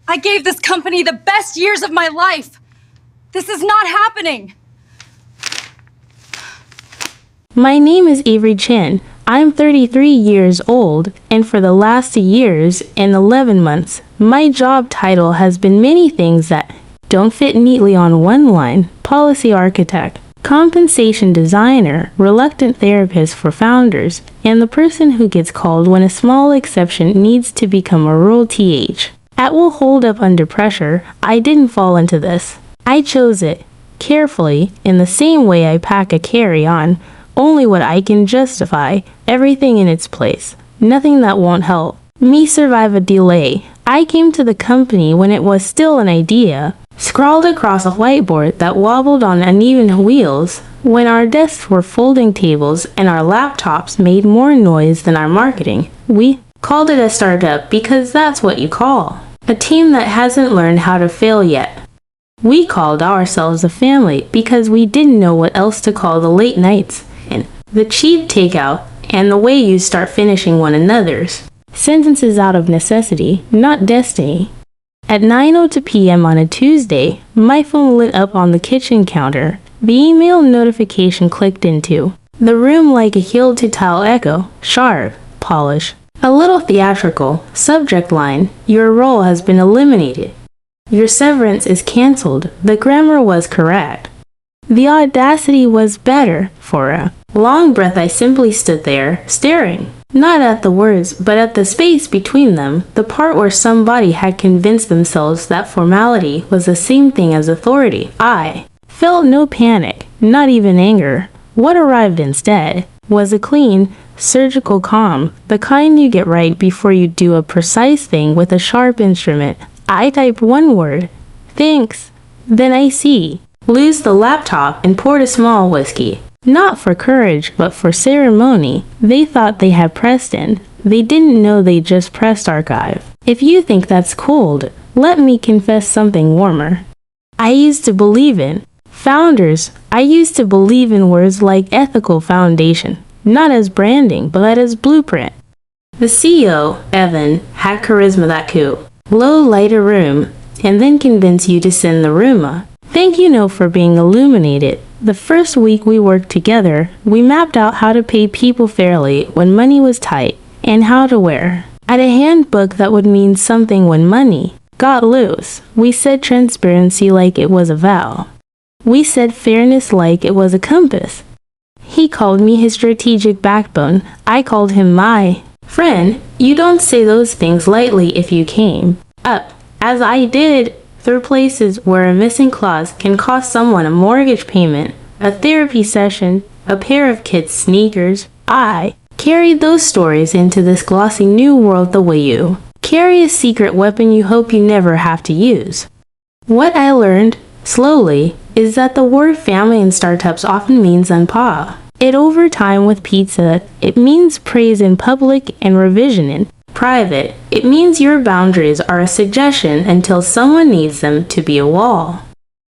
I gave this company the best years of my life. This is not happening. My name is Avery Chen. I'm 33 years old, and for the last 2 years and 11 months, my job title has been many things that don't fit neatly on one line: policy architect, compensation designer, reluctant therapist for founders, and the person who gets called when a small exception needs to become a rule th. At will hold up under pressure. I didn't fall into this. I chose it carefully, in the same way I pack a carry-on, only what I can justify, everything in its place, nothing that won't help me survive a delay. I came to the company when it was still an idea, scrawled across a whiteboard that wobbled on uneven wheels, when our desks were folding tables and our laptops made more noise than our marketing. We called it a startup because that's what you call a team that hasn't learned how to fail yet. We called ourselves a family because we didn't know what else to call the late nights and the cheap takeout and the way you start finishing one another's sentences out of necessity, not destiny. At 9:02 p.m. on a Tuesday, my phone lit up on the kitchen counter. The email notification clicked into the room like a heel-to-tile echo, sharp, polished, a little theatrical. Subject line: your role has been eliminated. Your severance is cancelled. The grammar was correct. The audacity was better. For a long breath I simply stood there, staring, not at the words, but at the space between them, the part where somebody had convinced themselves that formality was the same thing as authority. I felt no panic, not even anger. What arrived instead was a clean, surgical calm, the kind you get right before you do a precise thing with a sharp instrument. I typed one word, thanks. Then I lose the laptop and poured a small whiskey. Not for courage, but for ceremony. They thought they had pressed end. They didn't know they just pressed archive. If you think that's cold, let me confess something warmer. I used to believe in founders. I used to believe in words like ethical foundation, not as branding, but as blueprint. The CEO, Evan, had charisma that could low light a room and then convince you to send the room. Thank you no for being illuminated. The first week we worked together, we mapped out how to pay people fairly when money was tight, and how to wear at a handbook that would mean something when money got loose. We said transparency like it was a vow. We said fairness like it was a compass. He called me his strategic backbone. I called him my friend. You don't say those things lightly if you came up, as I did, through places where a missing clause can cost someone a mortgage payment, a therapy session, a pair of kids' sneakers. I carried those stories into this glossy new world the way you carry a secret weapon you hope you never have to use. What I learned, slowly, is that the word family in startups often means unpa. It over time with pizza, it means praise in public and revision in private. It means your boundaries are a suggestion until someone needs them to be a wall.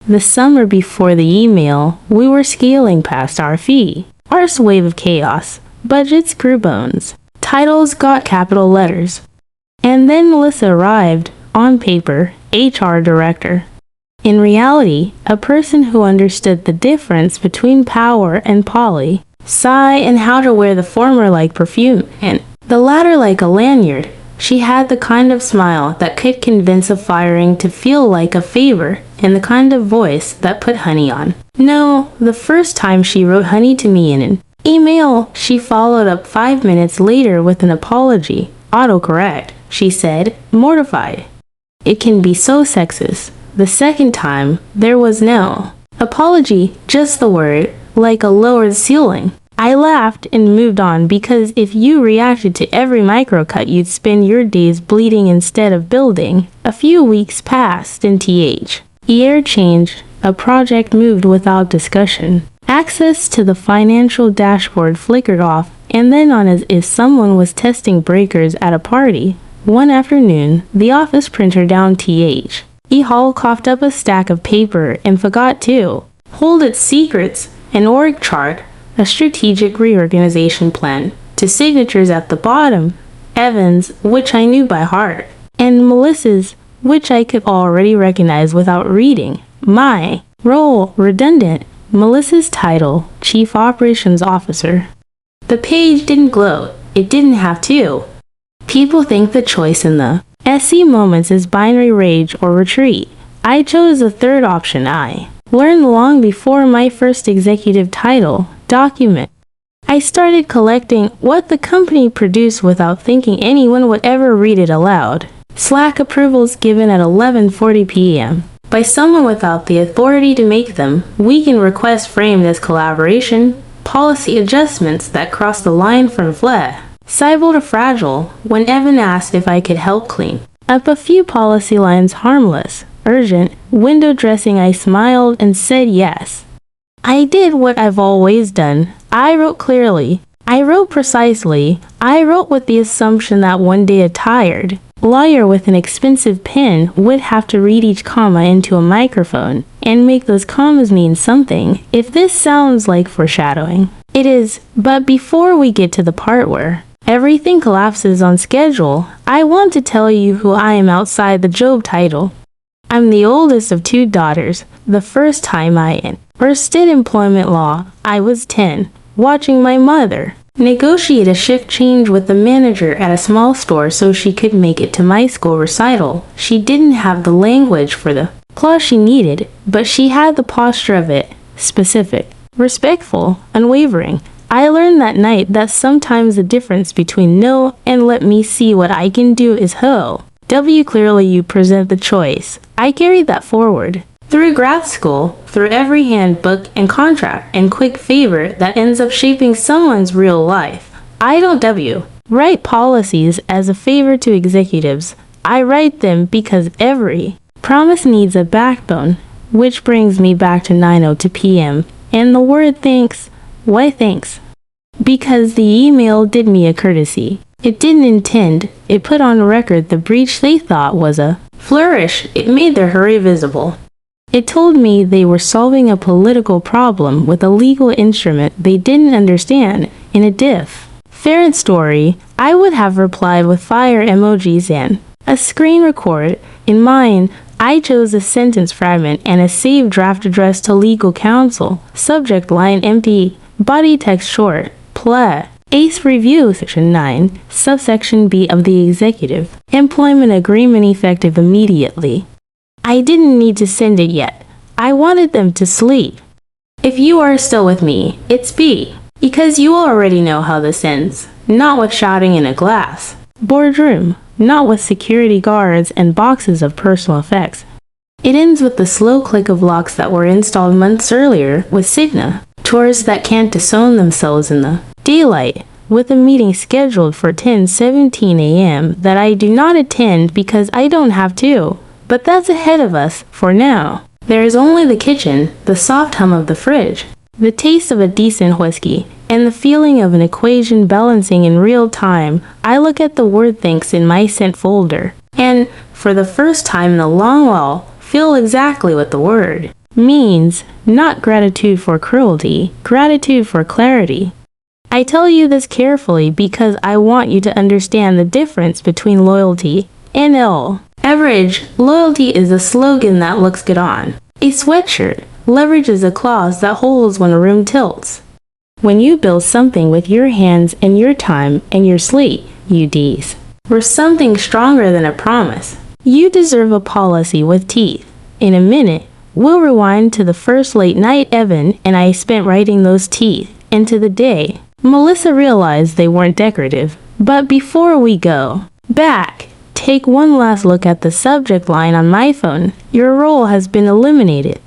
The summer before the email, we were scaling past our fee. Arse wave of chaos. Budgets grew bones. Titles got capital letters. And then Melissa arrived, on paper, HR director. In reality, a person who understood the difference between power and poly, sigh and how to wear the former like perfume, and the latter like a lanyard. She had the kind of smile that could convince a firing to feel like a favor, and the kind of voice that put honey on. No, the first time she wrote honey to me in an email, she followed up 5 minutes later with an apology. Autocorrect, she said, mortified. It can be so sexist. The second time, there was no apology, just the word, like a lowered ceiling. I laughed and moved on because if you reacted to every microcut, you'd spend your days bleeding instead of building. A few weeks passed and year changed. A project moved without discussion. Access to the financial dashboard flickered off and then on as if someone was testing breakers at a party. One afternoon, the office printer down Hall coughed up a stack of paper and forgot to hold its secrets, an org chart, a strategic reorganization plan, to signatures at the bottom, Evan's, which I knew by heart, and Melissa's, which I could already recognize without reading. My role, redundant. Melissa's title, Chief Operations Officer. The page didn't gloat. It didn't have to. People think the choice in the SC moments is binary rage or retreat. I chose the third option. I learned long before my first executive title, document. I started collecting what the company produced without thinking anyone would ever read it aloud. Slack approvals given at 11:40 p.m. by someone without the authority to make them. Weekend requests framed as collaboration. Policy adjustments that crossed the line from FLE. Civil to fragile when Evan asked if I could help clean up a few policy lines. Harmless, urgent, window dressing. I smiled and said yes. I did what I've always done. I wrote clearly. I wrote precisely. I wrote with the assumption that one day a tired lawyer with an expensive pen would have to read each comma into a microphone and make those commas mean something. If this sounds like foreshadowing, it is. But before we get to the part where everything collapses on schedule, I want to tell you who I am outside the job title. I'm the oldest of two daughters. The first time I enlisted employment law, I was 10, watching my mother negotiate a shift change with the manager at a small store so she could make it to my school recital. She didn't have the language for the clause she needed, but she had the posture of it. Specific, respectful, unwavering. I learned that night that sometimes the difference between no and let me see what I can do is ho. W. Clearly you present the choice. I carried that forward. Through grad school, through every handbook and contract and quick favor that ends up shaping someone's real life. I don't write policies as a favor to executives. I write them because every promise needs a backbone, which brings me back to 9:02 p.m. and the word thanks. Why thanks? Because the email did me a courtesy. It didn't intend. It put on record the breach they thought was a flourish. It made their hurry visible. It told me they were solving a political problem with a legal instrument they didn't understand in a different story. I would have replied with fire emojis and a screen record. In mine, I chose a sentence fragment and a saved draft addressed to legal counsel. Subject line empty. Body text short. Ple. ACE Review Section 9, Subsection B of the Executive Employment Agreement effective immediately. I didn't need to send it yet. I wanted them to sleep. If you are still with me, it's B. Because you already know how this ends. Not with shouting in a glass. Boardroom. Not with security guards and boxes of personal effects. It ends with the slow click of locks that were installed months earlier with Cigna. Tours that can't disown themselves in the daylight. With a meeting scheduled for 10:17 a.m. that I do not attend because I don't have to. But that's ahead of us, for now. There is only the kitchen, the soft hum of the fridge, the taste of a decent whiskey, and the feeling of an equation balancing in real time. I look at the word thanks in my sent folder, and, for the first time in a long while, feel exactly what the word means. Not gratitude for cruelty, gratitude for clarity. I tell you this carefully because I want you to understand the difference between loyalty and average. Loyalty is a slogan that looks good on a sweatshirt. Leverage is a clause that holds when a room tilts. When you build something with your hands and your time and your slate, UDs, or something stronger than a promise, you deserve a policy with teeth. In a minute, we'll rewind to the first late night Evan and I spent writing those teeth into the day. Melissa realized they weren't decorative. But before we go back, take one last look at the subject line on my phone. Your role has been eliminated.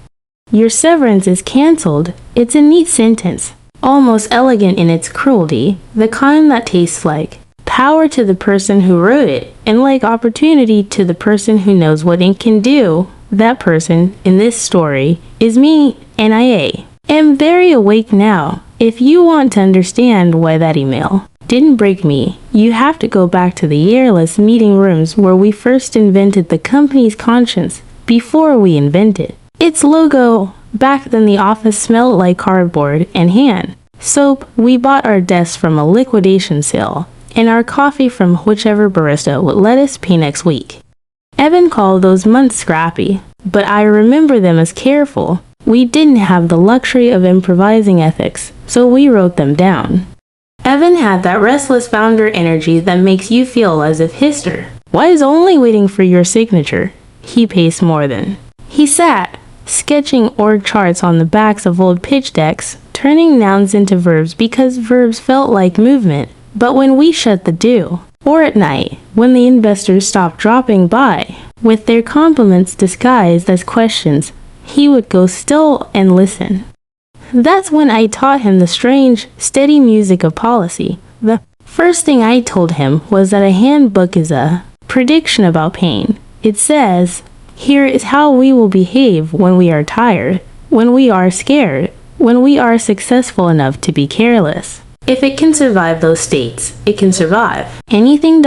Your severance is cancelled. It's a neat sentence, almost elegant in its cruelty, the kind that tastes like power to the person who wrote it, and like opportunity to the person who knows what ink can do. That person, in this story, is me, and I am very awake now. If you want to understand why that email didn't break me, you have to go back to the airless meeting rooms where we first invented the company's conscience before we invented its logo. Back then the office smelled like cardboard and hand soap. We bought our desks from a liquidation sale and our coffee from whichever barista would let us pay next week. Evan called those months scrappy, but I remember them as careful. We didn't have the luxury of improvising ethics, so we wrote them down. Evan had that restless founder energy that makes you feel as if history was only waiting for your signature. He paced more than. He sat, sketching org charts on the backs of old pitch decks, turning nouns into verbs because verbs felt like movement. But when we shut the do, or at night, when the investors stopped dropping by, with their compliments disguised as questions, he would go still and listen. That's when I taught him the strange, steady music of policy. The first thing I told him was that a handbook is a prediction about pain. It says, here is how we will behave when we are tired, when we are scared, when we are successful enough to be careless. If it can survive those states, it can survive anything.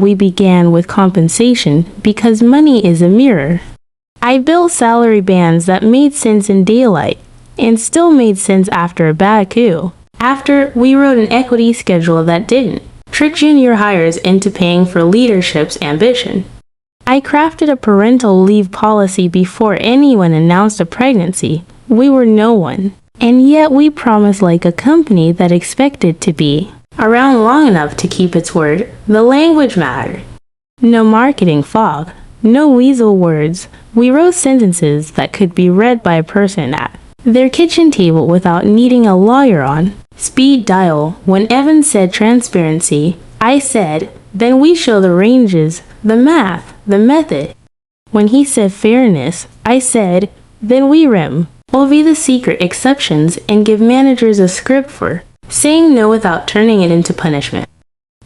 We began with compensation because money is a mirror. I built salary bands that made sense in daylight and still made sense after a bad coup. After, we wrote an equity schedule that didn't trick junior hires into paying for leadership's ambition. I crafted a parental leave policy before anyone announced a pregnancy. We were no one. And yet we promised like a company that expected to be around long enough to keep its word. The language mattered. No marketing fog. No weasel words. We wrote sentences that could be read by a person at their kitchen table without needing a lawyer on speed dial. When Evan said transparency, I said, then we show the ranges, the math, the method. When he said fairness, I said, then we rim over the secret exceptions and give managers a script for saying no without turning it into punishment.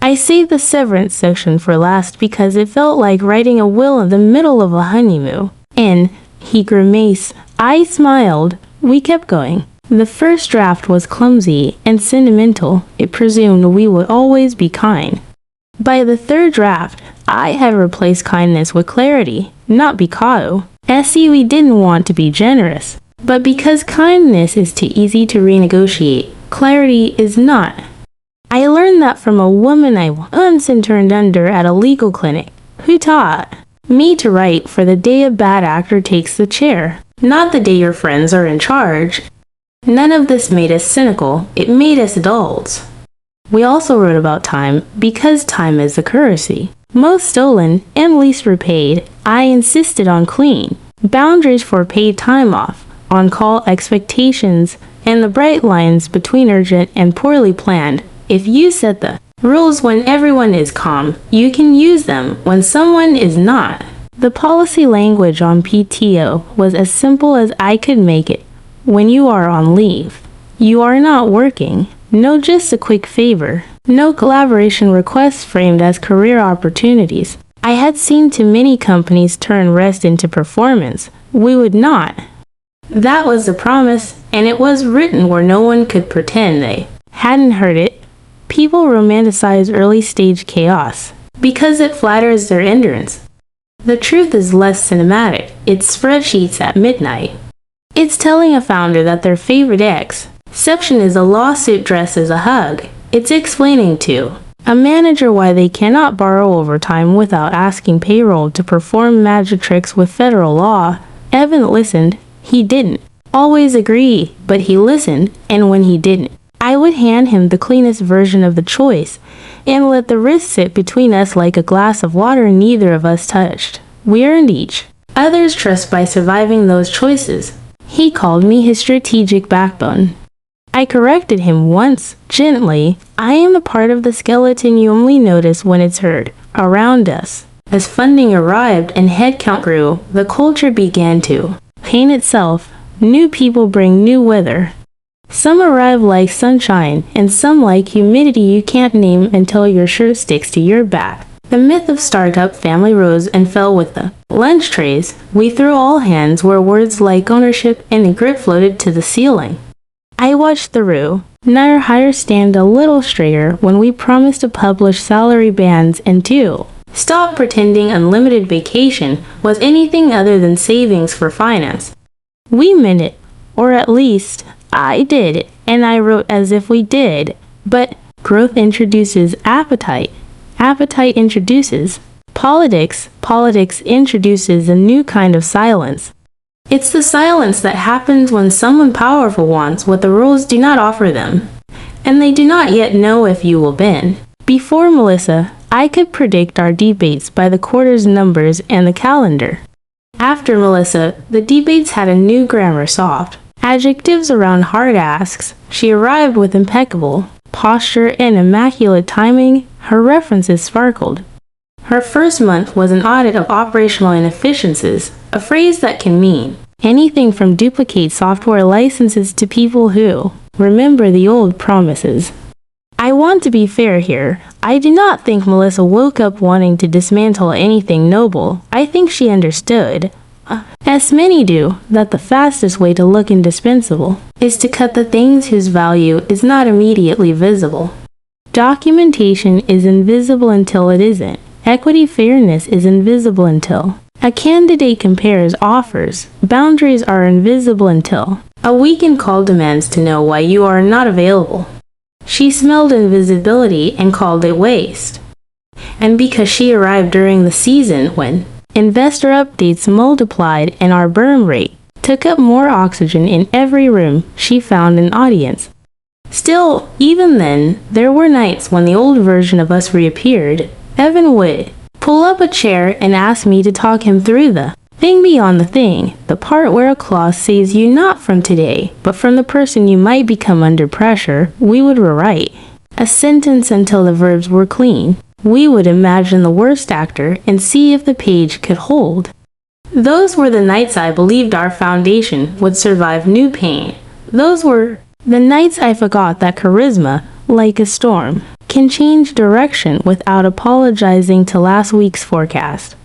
I saved the severance section for last because it felt like writing a will in the middle of a honeymoon. And he grimaced. I smiled. We kept going. The first draft was clumsy and sentimental. It presumed we would always be kind. By the third draft, I had replaced kindness with clarity, not because we didn't want to be generous, but because kindness is too easy to renegotiate. Clarity is not. I learned that from a woman I once interned under at a legal clinic, who taught me to write for the day a bad actor takes the chair, not the day your friends are in charge. None of this made us cynical, it made us adults. We also wrote about time because time is a currency. Most stolen and least repaid. I insisted on clean boundaries for paid time off, on-call expectations, and the bright lines between urgent and poorly planned. If you set the rules when everyone is calm, you can use them when someone is not. The policy language on PTO was as simple as I could make it. When you are on leave, you are not working. No, just a quick favor. No collaboration requests framed as career opportunities. I had seen too many companies turn rest into performance. We would not. That was the promise, and it was written where no one could pretend they hadn't heard it. People romanticize early-stage chaos because it flatters their endurance. The truth is less cinematic. It's spreadsheets at midnight. It's telling a founder that their favorite exception is a lawsuit dressed as a hug. It's explaining to a manager why they cannot borrow overtime without asking payroll to perform magic tricks with federal law. Evan listened. He didn't always agree, but he listened, and when he didn't, I would hand him the cleanest version of the choice and let the risk sit between us like a glass of water neither of us touched. We earned each other's trust by surviving those choices. He called me his strategic backbone. I corrected him once, gently. I am a part of the skeleton you only notice when it's heard around us. As funding arrived and headcount grew, the culture began to paint itself. New people bring new weather. Some arrive like sunshine, and some like humidity you can't name until your shirt sticks to your back. The myth of startup family rose and fell with the lunch trays. We threw all hands where words like ownership and grit floated to the ceiling. I watched through. Never hire stand a little straighter when we promised to publish salary bands and to stop pretending unlimited vacation was anything other than savings for finance. We meant it, or at least I did, and I wrote as if we did. But growth introduces appetite. Appetite introduces Politics introduces a new kind of silence. It's the silence that happens when someone powerful wants what the rules do not offer them, and they do not yet know if you will bend. Before Melissa, I could predict our debates by the quarter's numbers and the calendar. After Melissa, the debates had a new grammar soft. Adjectives around hard asks. She arrived with impeccable posture and immaculate timing. Her references sparkled. Her first month was an audit of operational inefficiencies, a phrase that can mean anything from duplicate software licenses to people who remember the old promises. I want to be fair here. I do not think Melissa woke up wanting to dismantle anything noble. I think she understood, as many do, that the fastest way to look indispensable is to cut the things whose value is not immediately visible. Documentation is invisible until it isn't. Equity fairness is invisible until a candidate compares offers. Boundaries are invisible until a weekend call demands to know why you are not available. She smelled invisibility and called it waste. And because she arrived during the season when investor updates multiplied and our burn rate took up more oxygen in every room, she found an audience. Still, even then, there were nights when the old version of us reappeared. Evan would pull up a chair and ask me to talk him through the thing beyond the thing, the part where a clause saves you not from today, but from the person you might become under pressure. We would rewrite a sentence until the verbs were clean. We would imagine the worst actor and see if the page could hold. Those were the nights I believed our foundation would survive new pain. Those were the nights I forgot that charisma, like a storm, can change direction without apologizing to last week's forecast.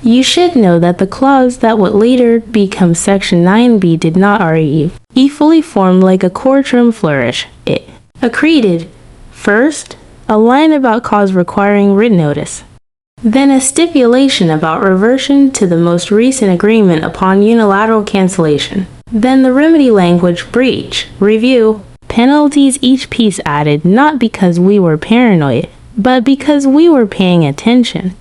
You should know that the clause that would later become Section 9b did not arrive. It fully formed like a courtroom flourish. It accreted, first, a line about cause requiring written notice, then a stipulation about reversion to the most recent agreement upon unilateral cancellation, then the remedy language breach, review, penalties, each piece added not because we were paranoid, but because we were paying attention.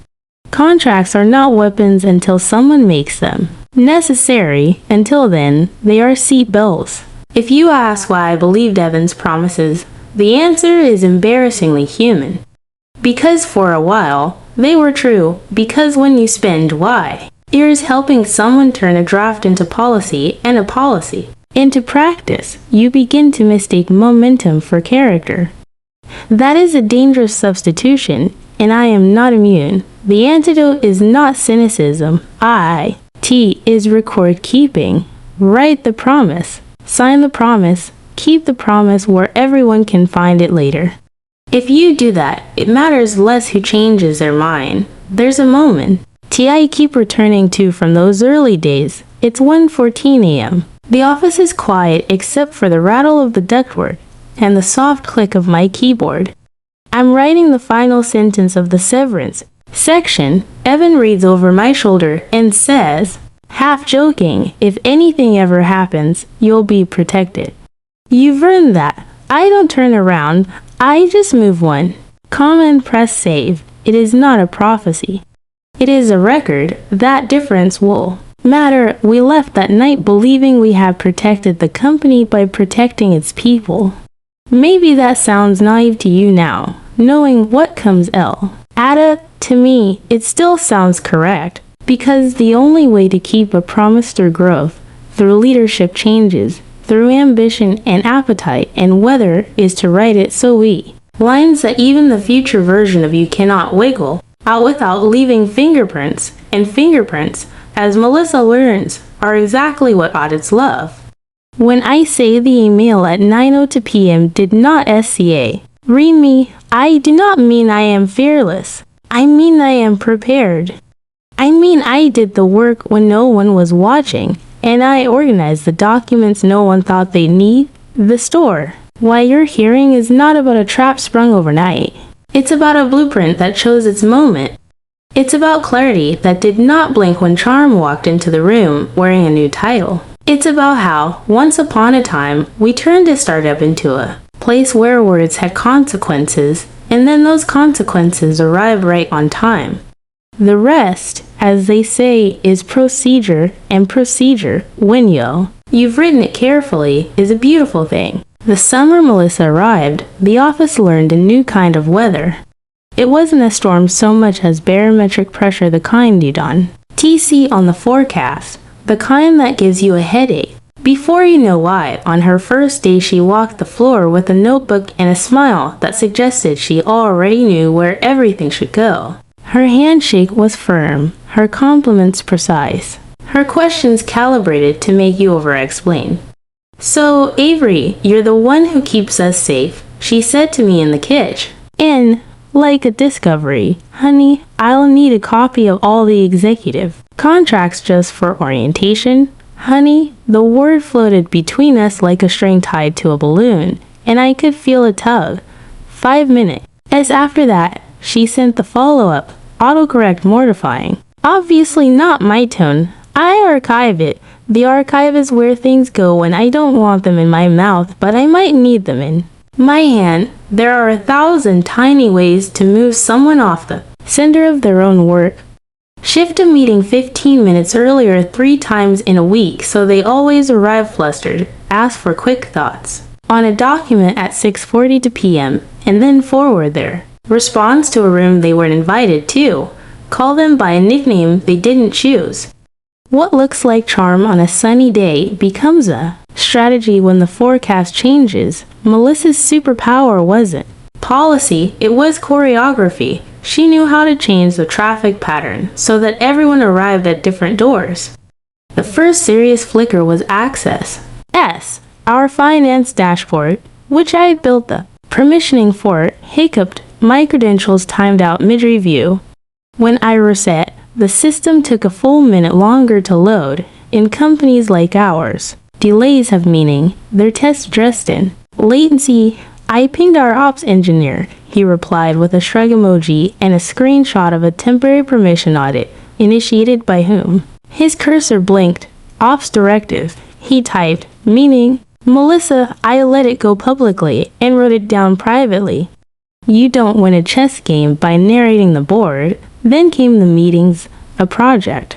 Contracts are not weapons until someone makes them necessary. Until then, they are seat belts. If you ask why I believed Evan's promises, the answer is embarrassingly human. Because for a while, they were true. Because when you spend why years helping someone turn a draft into policy and a policy into practice, you begin to mistake momentum for character. That is a dangerous substitution, and I am not immune. The antidote is not cynicism. It is record keeping. Write the promise. Sign the promise. Keep the promise where everyone can find it later. If you do that, it matters less who changes their mind. There's a moment I keep returning to from those early days. It's 1:14 a.m. The office is quiet except for the rattle of the ductwork and the soft click of my keyboard. I'm writing the final sentence of the severance section. Evan reads over my shoulder and says, half joking, if anything ever happens, you'll be protected. You've earned that. I don't turn around. I just move one, comma, and press save. It is not a prophecy. It is a record. That difference will matter. We left that night believing we had protected the company by protecting its people. Maybe that sounds naive to you now, knowing what comes to me, it still sounds correct, because the only way to keep a promise through growth, through leadership changes, through ambition and appetite and weather is to write it so lines that even the future version of you cannot wiggle out without leaving fingerprints, and fingerprints, as Melissa learns, are exactly what audits love. When I say the email at 9:02 p.m. did not read me, I do not mean I am fearless. I mean I am prepared. I mean I did the work when no one was watching, and I organized the documents no one thought they'd need. The store. Why you're hearing is not about a trap sprung overnight. It's about a blueprint that chose its moment. It's about clarity that did not blink when Charm walked into the room wearing a new title. It's about how, once upon a time, we turned a startup into a place where words had consequences, and then those consequences arrived right on time. The rest, as they say, is procedure, and procedure, when you've written it carefully, is a beautiful thing. The summer Melissa arrived, the office learned a new kind of weather. It wasn't a storm so much as barometric pressure, the kind you'd on TC on the forecast, the kind that gives you a headache. Before you know why, on her first day she walked the floor with a notebook and a smile that suggested she already knew where everything should go. Her handshake was firm, her compliments precise, her questions calibrated to make you over-explain. "So, Avery, you're the one who keeps us safe," she said to me in the kitchen. And, like a discovery, "Honey, I'll need a copy of all the executive contracts just for orientation." Honey, the word floated between us like a string tied to a balloon, and I could feel a tug. 5 minutes. As after that, she sent the follow-up, autocorrect mortifying. Obviously not my tone. I archive it. The archive is where things go when I don't want them in my mouth, but I might need them in my hand. There are 1,000 tiny ways to move someone off the center of their own work. Shift a meeting 15 minutes earlier 3 times in a week so they always arrive flustered. Ask for quick thoughts on a document at 6:40 p.m. and then forward their response to a room they weren't invited to. Call them by a nickname they didn't choose. What looks like charm on a sunny day becomes a strategy when the forecast changes. Melissa's superpower wasn't policy, it was choreography. She knew how to change the traffic pattern so that everyone arrived at different doors. The first serious flicker was Access S, our finance dashboard, which I had built the permissioning for, hiccuped, my credentials timed out mid-review. When I reset, the system took a full minute longer to load. In companies like ours, delays have meaning. They're test dressed in latency. I pinged our ops engineer, he replied with a shrug emoji and a screenshot of a temporary permission audit, initiated by whom. His cursor blinked. Ops directive, he typed, meaning, Melissa, I let it go publicly and wrote it down privately. You don't win a chess game by narrating the board. Then came the meetings, a project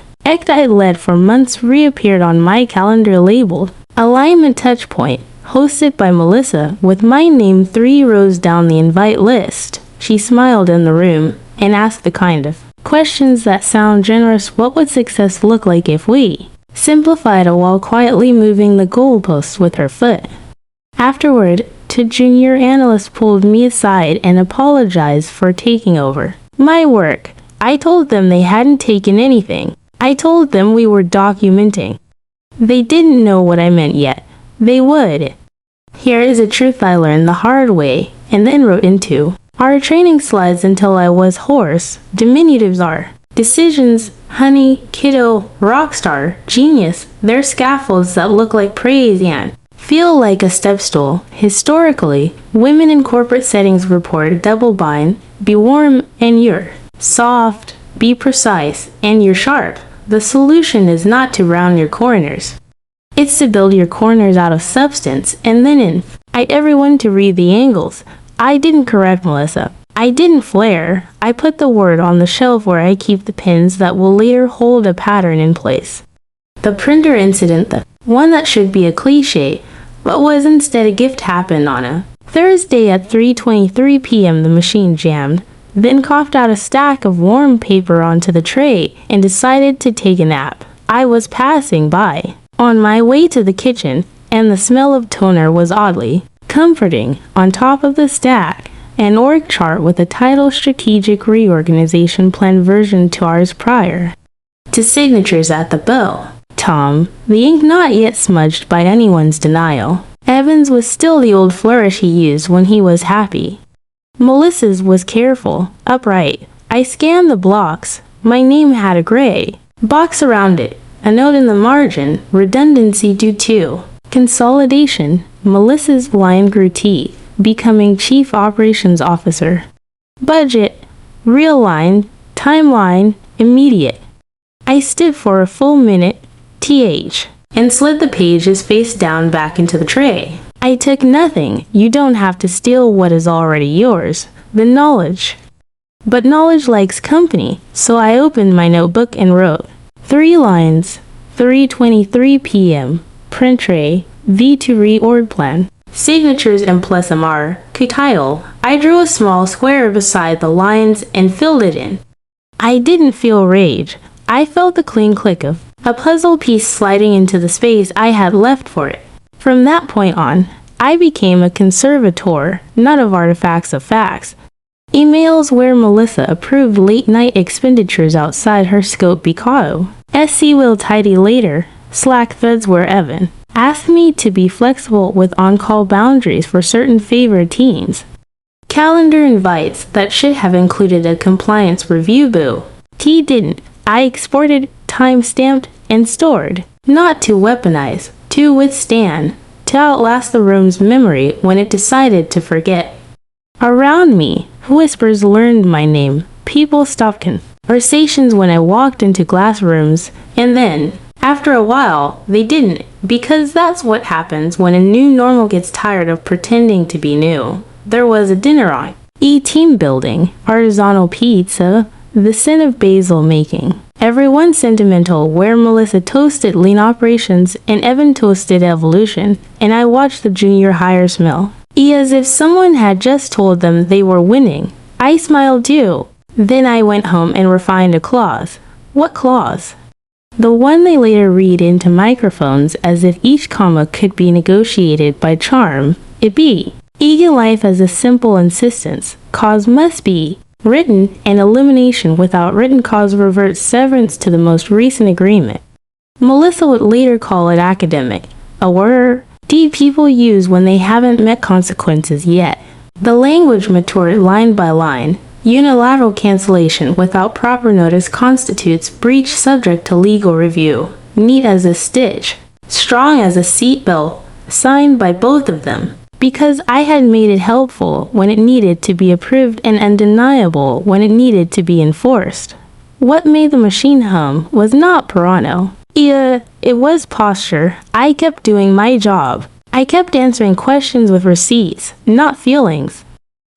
I led for months reappeared on my calendar labeled Alignment Touchpoint, hosted by Melissa, with my name 3 rows down the invite list. She smiled in the room and asked the kind of questions that sound generous. What would success look like if we simplified it while quietly moving the goalposts with her foot? Afterward, two junior analysts pulled me aside and apologized for taking over my work. I told them they hadn't taken anything. I told them we were documenting. They didn't know what I meant yet. They would. Here is a truth I learned the hard way, and then wrote into our training slides until I was hoarse. Diminutives are decisions, honey, kiddo, rock star, genius. They're scaffolds that look like praise and feel like a step stool. Historically, women in corporate settings report double bind, be warm and you're soft, be precise, and you're sharp. The solution is not to round your corners. It's to build your corners out of substance and then invite everyone to read the angles. I didn't correct Melissa. I didn't flare. I put the word on the shelf where I keep the pins that will later hold a pattern in place. The printer incident, the one that should be a cliche, but was instead a gift, happened on a Thursday at 3:23 p.m. The machine jammed, then coughed out a stack of warm paper onto the tray and decided to take a nap. I was passing by on my way to the kitchen, and the smell of toner was oddly comforting. On top of the stack, an org chart with the title Strategic Reorganization Plan version to ours prior to signatures at the bow. Tom, the ink not yet smudged by anyone's denial. Evans was still the old flourish he used when he was happy. Melissa's was careful, upright. I scanned the blocks. My name had a gray box around it. A note in the margin, redundancy due to consolidation. Melissa's line grew T, becoming Chief Operations Officer. Budget, realigned, timeline, immediate. I stood for a full minute, TH, and slid the pages face down back into the tray. I took nothing. You don't have to steal what is already yours. The knowledge But knowledge likes company, so I opened my notebook and wrote 3 lines, 3:23 p.m., print tray, V to reord plan, signatures and plus MR, title. I drew a small square beside the lines and filled it in. I didn't feel rage. I felt the clean click of a puzzle piece sliding into the space I had left for it. From that point on, I became a conservator, not of artifacts of facts. Emails where Melissa approved late-night expenditures outside her scope because SC will tidy later. Slack threads where Evan asked me to be flexible with on-call boundaries for certain favored teams. Calendar invites that should have included a compliance review boo. T didn't. I exported, time-stamped, and stored. Not to weaponize, to withstand, to outlast the room's memory when it decided to forget. Around me, whispers learned my name. People stopped conversations when I walked into glass rooms, and then, after a while, they didn't, because that's what happens when a new normal gets tired of pretending to be new. There was a dinner on. Team building, artisanal pizza, the sin of basil making. Everyone sentimental where Melissa toasted lean operations and Evan toasted evolution, and I watched the junior hire smell. As if someone had just told them they were winning. I smiled too. Then I went home and refined a clause. What clause? The one they later read into microphones as if each comma could be negotiated by charm. It be. Egan life as a simple insistence. Cause must be. Written and elimination without written cause reverts severance to the most recent agreement. Melissa would later call it academic. A word people use when they haven't met consequences yet. The language matured line by line. Unilateral cancellation without proper notice constitutes breach subject to legal review. Neat as a stitch. Strong as a seatbelt. Signed by both of them. Because I had made it helpful when it needed to be approved and undeniable when it needed to be enforced. What made the machine hum was not Pirano. It was posture. I kept doing my job. I kept answering questions with receipts, not feelings.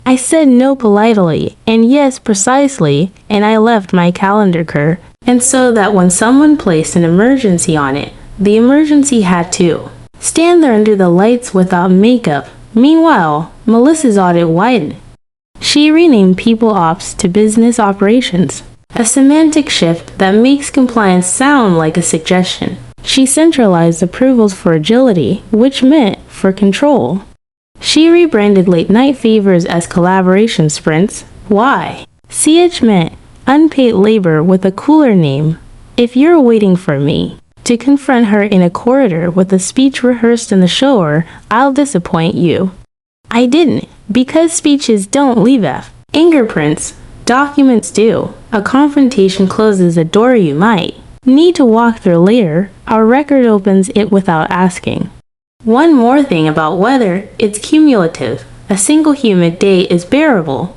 I said no politely, and yes precisely, and I left my calendar cur, and so that when someone placed an emergency on it, the emergency had to stand there under the lights without makeup. Meanwhile, Melissa's audit widened. She renamed people ops to business operations, a semantic shift that makes compliance sound like a suggestion. She centralized approvals for agility, which meant for control. She rebranded late-night favors as collaboration sprints. Why? CH meant unpaid labor with a cooler name. If you're waiting for me to confront her in a corridor with a speech rehearsed in the shower, I'll disappoint you. I didn't, because speeches don't leave fingerprints. Documents do. A confrontation closes a door you might need to walk through later. Our record opens it without asking. One more thing about weather, it's cumulative. A single humid day is bearable.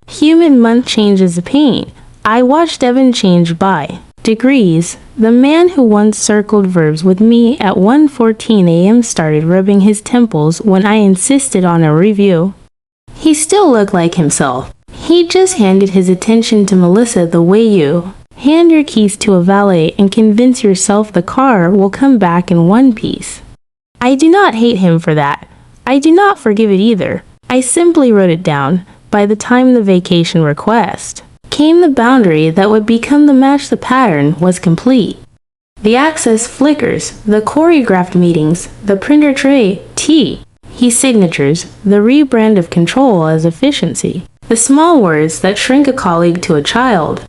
Humid month changes a pain. I watched Evan change by degrees. The man who once circled verbs with me at 1:14 a.m. started rubbing his temples when I insisted on a review. He still looked like himself. He just handed his attention to Melissa the way you hand your keys to a valet and convince yourself the car will come back in one piece. I do not hate him for that. I do not forgive it either. I simply wrote it down. By the time the vacation request came, the boundary that would become the match the pattern was complete. The access flickers, the choreographed meetings, the printer tray, his signatures, the rebrand of control as efficiency, the small words that shrink a colleague to a child.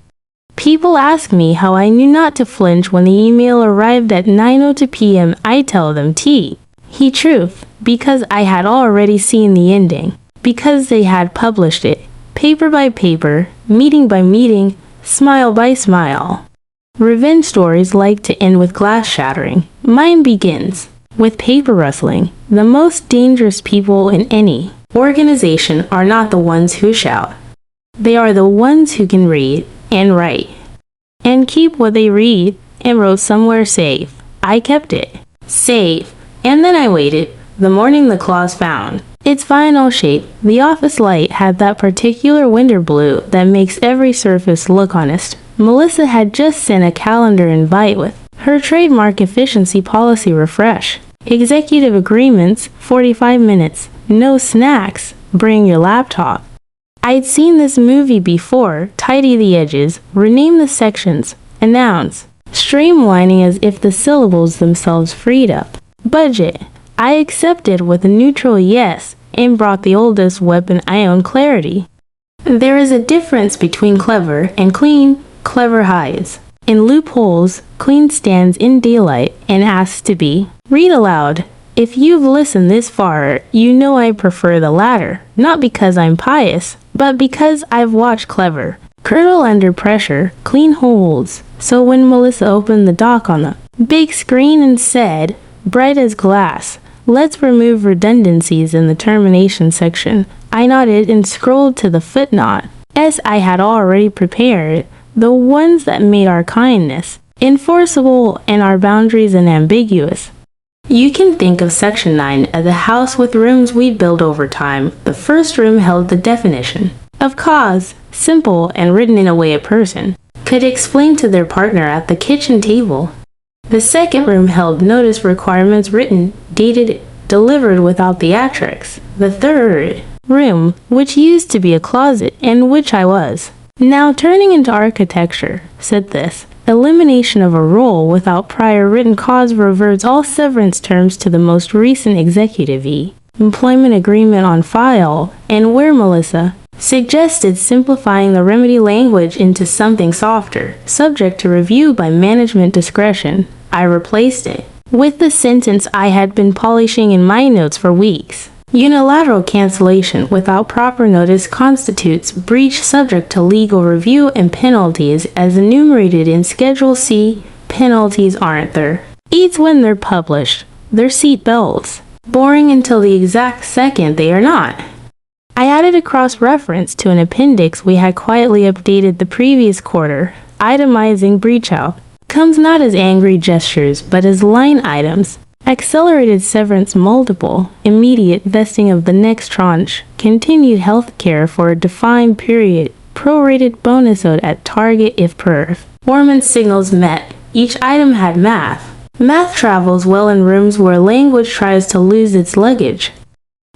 People ask me how I knew not to flinch when the email arrived at 9:02 p.m. I tell them he truth, because I had already seen the ending, because they had published it, paper by paper, meeting by meeting, smile by smile. Revenge stories like to end with glass shattering. Mine begins with paper rustling. The most dangerous people in any organization are not the ones who shout. They are the ones who can read and write and keep what they read and wrote somewhere safe. I kept it safe, and then I waited. The morning the clause found Its final shape, the office light, had that particular winter blue that makes every surface look honest. Melissa had just sent a calendar invite with her trademark efficiency policy refresh. Executive agreements, 45 minutes. No snacks. Bring your laptop. I'd seen this movie before. Tidy the edges. Rename the sections. Announce. Streamlining as if the syllables themselves freed up. Budget. I accepted with a neutral yes and brought the oldest weapon I own, clarity. There is a difference between clever and clean. Clever hides in loopholes, clean stands in daylight and asks to be read aloud. If you've listened this far, you know I prefer the latter, not because I'm pious, but because I've watched clever curdle under pressure, clean holds. So when Melissa opened the doc on the big screen and said, bright as glass, let's remove redundancies in the termination section, I nodded and scrolled to the footnote. As I had already prepared, the ones that made our kindness enforceable and our boundaries unambiguous. You can think of Section 9 as a house with rooms we build over time. The first room held the definition of cause, simple and written in a way a person could explain to their partner at the kitchen table. The second room held notice requirements written, dated, delivered without theatrics. The third room, which used to be a closet, and which I was now turning into architecture, said this. Elimination of a role without prior written cause reverts all severance terms to the most recent executive employment agreement on file, and where Melissa suggested simplifying the remedy language into something softer, subject to review by management discretion, I replaced it with the sentence I had been polishing in my notes for weeks. Unilateral cancellation without proper notice constitutes breach subject to legal review and penalties as enumerated in Schedule C. Penalties aren't there. Eats when they're published. They're seat belts. Boring until the exact second they are not. I added a cross-reference to an appendix we had quietly updated the previous quarter, itemizing breach out. Comes not as angry gestures, but as line items. Accelerated severance multiple, immediate vesting of the next tranche, continued health care for a defined period, prorated bonus owed at target if performance signals met. Each item had math. Math travels well in rooms where language tries to lose its luggage.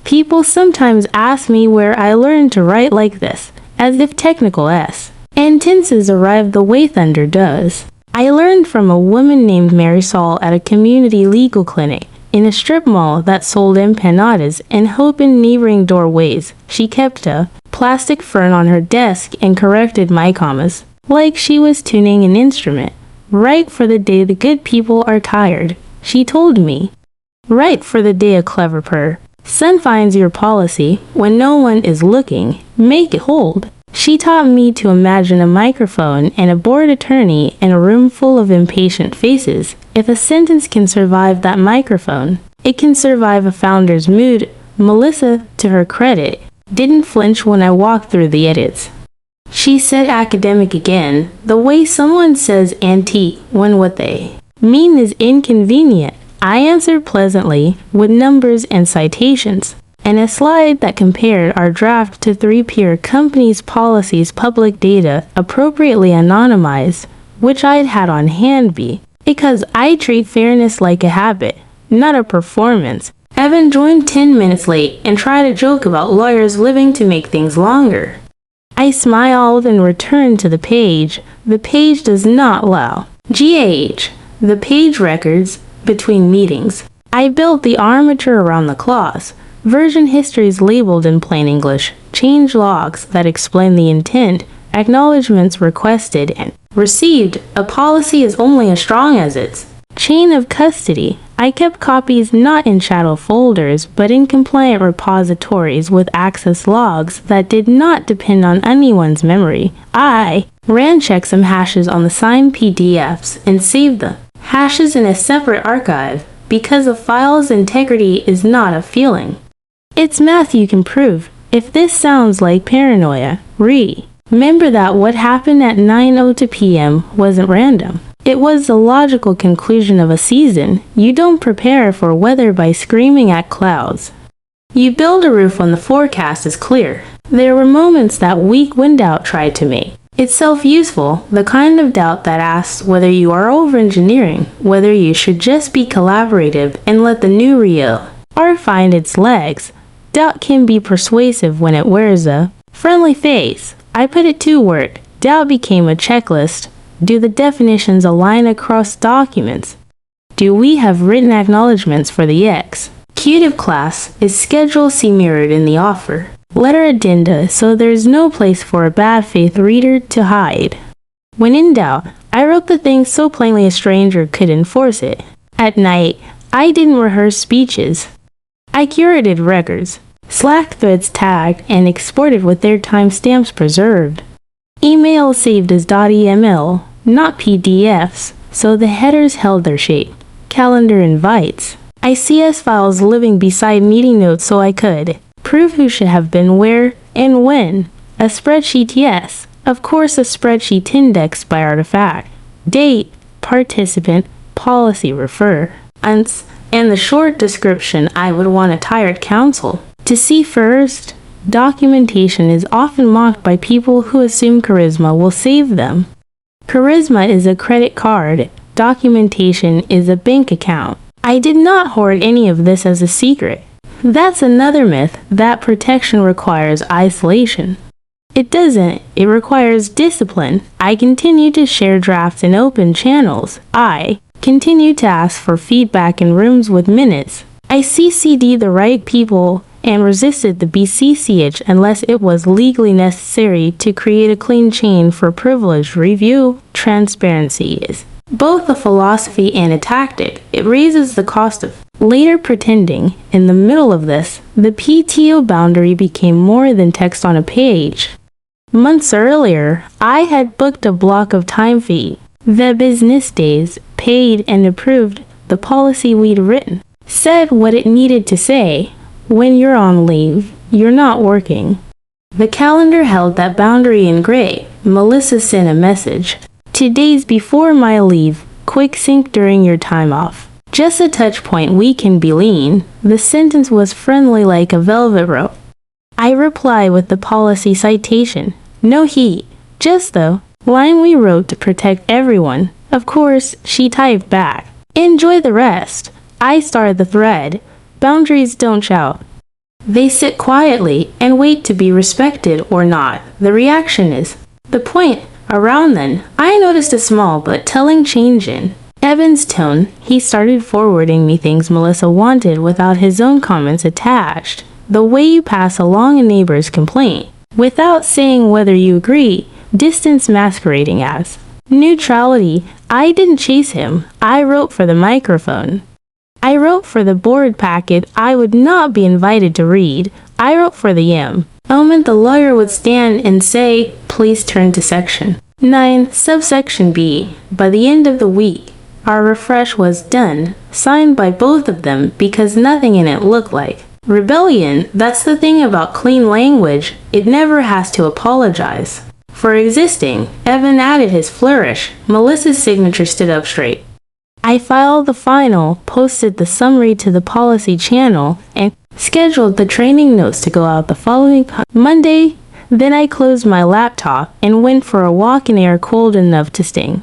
People sometimes ask me where I learned to write like this, as if technical S and tenses arrive the way thunder does. I learned from a woman named Marisol at a community legal clinic in a strip mall that sold empanadas and open neighboring doorways. She kept a plastic fern on her desk and corrected my commas, like she was tuning an instrument. Write for the day the good people are tired, she told me. Write for the day a clever son finds your policy when no one is looking. Make it hold. She taught me to imagine a microphone and a board attorney in a room full of impatient faces. If a sentence can survive that microphone, it can survive a founder's mood. Melissa, to her credit, didn't flinch when I walked through the edits. She said academic again, the way someone says antique when what they mean is inconvenient. I answered pleasantly with numbers and citations, and a slide that compared our draft to 3-peer companies' policies public data appropriately anonymized, which I'd had on hand because I treat fairness like a habit, not a performance. Evan joined 10 minutes late and tried to joke about lawyers living to make things longer. I smiled and returned to the page. The page does not allow GAH, the page records between meetings. I built the armature around the clause. Version histories labeled in plain English, change logs that explain the intent, acknowledgments requested and received. A policy is only as strong as its chain of custody. I kept copies not in shadow folders, but in compliant repositories with access logs that did not depend on anyone's memory. I ran checksum hashes on the signed PDFs and saved the hashes in a separate archive because a file's integrity is not a feeling. It's math you can prove. If this sounds like paranoia, remember that what happened at 9:02 p.m. wasn't random. It was the logical conclusion of a season. You don't prepare for weather by screaming at clouds. You build a roof when the forecast is clear. There were moments that weak wind doubt tried to make. It's self-useful, the kind of doubt that asks whether you are over-engineering, whether you should just be collaborative and let the new real art find its legs. Doubt can be persuasive when it wears a friendly face. I put it to work. Doubt became a checklist. Do the definitions align across documents? Do we have written acknowledgments for the executive class? Is Schedule C mirrored in the offer letter addenda so there's no place for a bad faith reader to hide? When in doubt, I wrote the thing so plainly a stranger could enforce it. At night, I didn't rehearse speeches. I curated records, Slack threads tagged and exported with their timestamps preserved. Emails saved as .eml, not PDFs, so the headers held their shape. Calendar invites. ICS files living beside meeting notes so I could prove who should have been where and when. A spreadsheet, yes. Of course, a spreadsheet indexed by artifact, date, participant, policy refer, and the short description I would want a tired counsel to see first. Documentation is often mocked by people who assume charisma will save them. Charisma is a credit card. Documentation is a bank account. I did not hoard any of this as a secret. That's another myth, that protection requires isolation. It doesn't. It requires discipline. I continue to share drafts in open channels. I continue to ask for feedback in rooms with minutes. I CC'd the right people and resisted the BCCH unless it was legally necessary to create a clean chain for privileged review. Transparency is both a philosophy and a tactic. It raises the cost of later pretending. In the middle of this, the PTO boundary became more than text on a page. Months earlier, I had booked a block of time fee. The business days, paid and approved the policy we'd written, said what it needed to say. When you're on leave, you're not working. The calendar held that boundary in gray. Melissa sent a message. 2 days before my leave, quick sync during your time off. Just a touch point, we can be lean. The sentence was friendly like a velvet rope. I reply with the policy citation. No heat, just the line we wrote to protect everyone. Of course, she typed back. Enjoy the rest. I started the thread. Boundaries don't shout. They sit quietly and wait to be respected or not. The reaction is the point. Around then, I noticed a small but telling change in Evan's tone. He started forwarding me things Melissa wanted without his own comments attached. The way you pass along a neighbor's complaint, without saying whether you agree, distance masquerading as neutrality. I didn't chase him. I wrote for the microphone. I wrote for the board packet I would not be invited to read. I wrote for the moment the lawyer would stand and say, please turn to section 9, subsection B. By the end of the week, our refresh was done, signed by both of them because nothing in it looked like rebellion. That's the thing about clean language, it never has to apologize for existing. Evan added his flourish. Melissa's signature stood up straight. I filed the final, posted the summary to the policy channel, and scheduled the training notes to go out the following Monday. Then I closed my laptop and went for a walk in air cold enough to sting.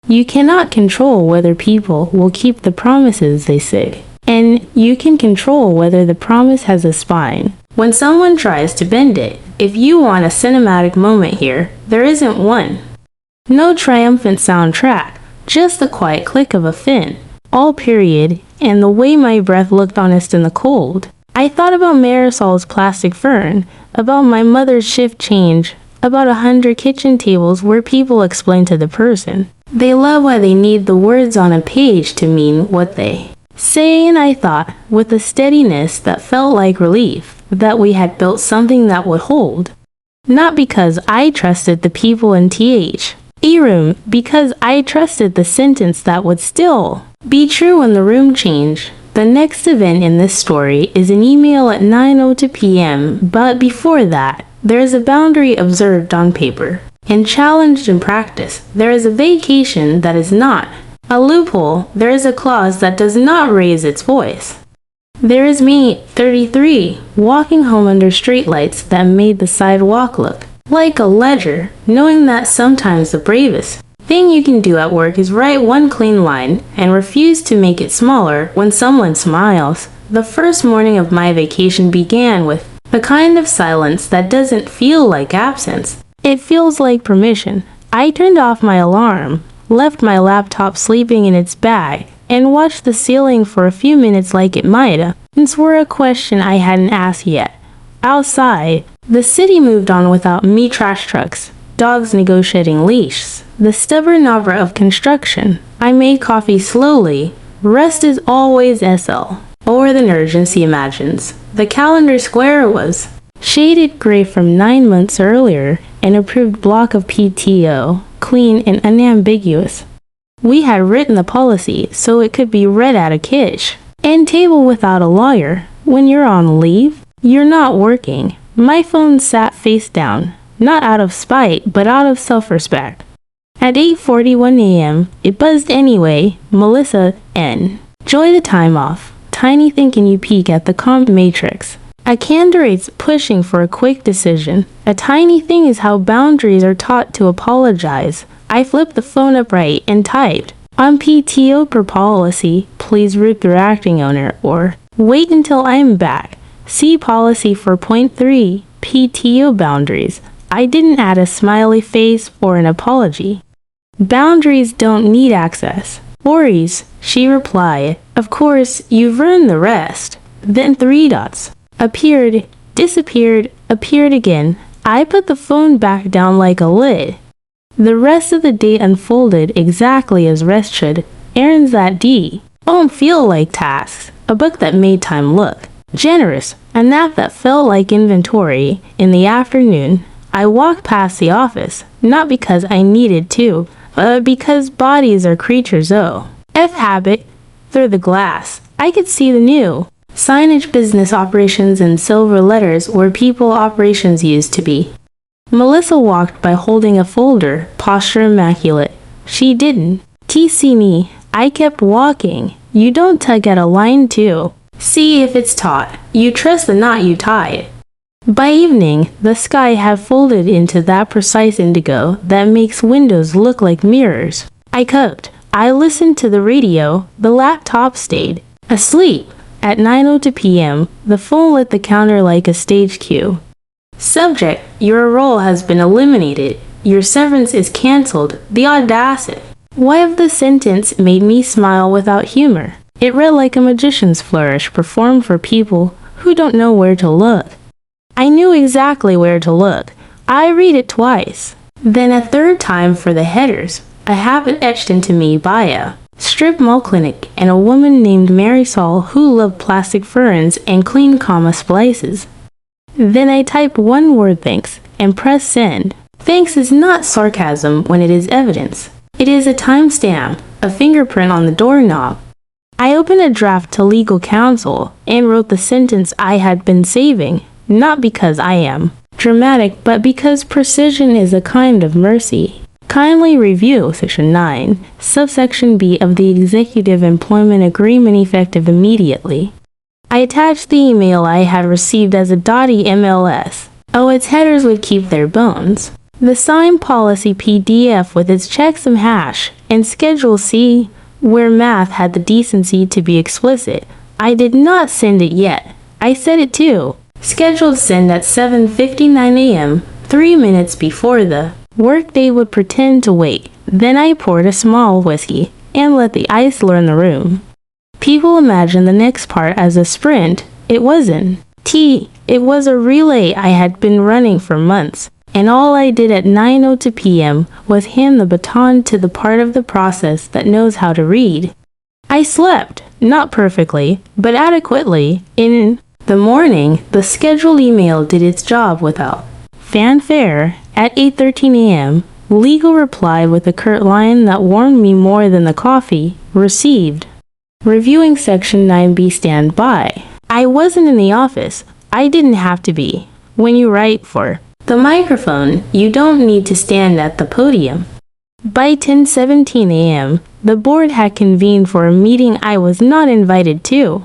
You cannot control whether people will keep the promises they say, and you can control whether the promise has a spine when someone tries to bend it. If you want a cinematic moment here, there isn't one. No triumphant soundtrack, just the quiet click of a fin, all period, and the way my breath looked honest in the cold. I thought about Marisol's plastic fern, about my mother's shift change, about 100 kitchen tables where people explain to the person they love why they need the words on a page to mean what they say. And I thought, with a steadiness that felt like relief, that we had built something that would hold. Not because I trusted the people in A room, because I trusted the sentence that would still be true when the room changed. The next event in this story is an email at 9:02 p.m., but before that, there is a boundary observed on paper and challenged in practice. There is a vacation that is not a loophole. There is a clause that does not raise its voice. There is me, 33, walking home under streetlights that made the sidewalk look like a ledger, knowing that sometimes the bravest thing you can do at work is write one clean line and refuse to make it smaller when someone smiles. The first morning of my vacation began with the kind of silence that doesn't feel like absence. It feels like permission. I turned off my alarm, left my laptop sleeping in its bag, and watched the ceiling for a few minutes like it might answer a question I hadn't asked yet. Outside, the city moved on without me. Trash trucks, dogs negotiating leashes, the stubborn opera of construction. I made coffee slowly. Rest is always SL, or than urgency imagines. The calendar square was shaded gray from 9 months earlier, an approved block of PTO, clean and unambiguous. We had written the policy so it could be read at a kitchen and table without a lawyer. When you're on leave, you're not working. My phone sat face down, not out of spite, but out of self-respect. At 8:41 a.m., it buzzed anyway. Melissa N. Enjoy the time off. Tiny thinking you peek at the comp matrix. A candidate's pushing for a quick decision. A tiny thing is how boundaries are taught to apologize. I flipped the phone upright and typed, on PTO per policy, please root through acting owner, or wait until I'm back. See policy 4.3, PTO boundaries. I didn't add a smiley face or an apology. Boundaries don't need access. Worries, she replied. Of course, you've earned the rest. Then 3 dots. Appeared, disappeared, appeared again. I put the phone back down like a lid. The rest of the day unfolded exactly as rest should. Errands that don't feel like tasks. A book that made time look generous. A nap that felt like inventory. In the afternoon, I walked past the office, not because I needed to, but because bodies are creatures. Habit. Through the glass, I could see the new signage, business operations in silver letters where people operations used to be. Melissa walked by holding a folder, posture immaculate. She didn't TC me. I kept walking. You don't tug at a line too. See if it's taut. You trust the knot you tie. By evening, the sky had folded into that precise indigo that makes windows look like mirrors. I cooked. I listened to the radio. The laptop stayed asleep. At 9:02 p.m., the phone lit the counter like a stage cue. Subject, your role has been eliminated. Your severance is cancelled. The audacity. Why of the sentence made me smile without humor. It read like a magician's flourish performed for people who don't know where to look. I knew exactly where to look. I read it twice. Then a third time for the headers. A habit etched into me by a strip mall clinic and a woman named Marisol who loved plastic ferns and clean comma splices. Then I type one word thanks and press send. Thanks is not sarcasm when it is evidence. It is a timestamp, a fingerprint on the doorknob. I opened a draft to legal counsel and wrote the sentence I had been saving, not because I am dramatic, but because precision is a kind of mercy. Kindly review Section 9, subsection B of the Executive Employment Agreement effective immediately. I attached the email I had received as a .MLS. Its headers would keep their bones. The signed policy PDF with its checksum hash, and Schedule C, where math had the decency to be explicit. I did not send it yet. I said it too. Scheduled send at 7:59 a.m., 3 minutes before the workday would pretend to wait. Then I poured a small whiskey and let the ice learn the room. People imagine the next part as a sprint. It wasn't. It was a relay I had been running for months. And all I did at 9:02 p.m. was hand the baton to the part of the process that knows how to read. I slept, not perfectly, but adequately. In the morning, the scheduled email did its job without fanfare. At 8:13 a.m., legal replied with a curt line that warmed me more than the coffee. Received. Reviewing Section 9B, stand by. I wasn't in the office. I didn't have to be. When you write for the microphone, you don't need to stand at the podium. By 10:17 a.m., the board had convened for a meeting I was not invited to.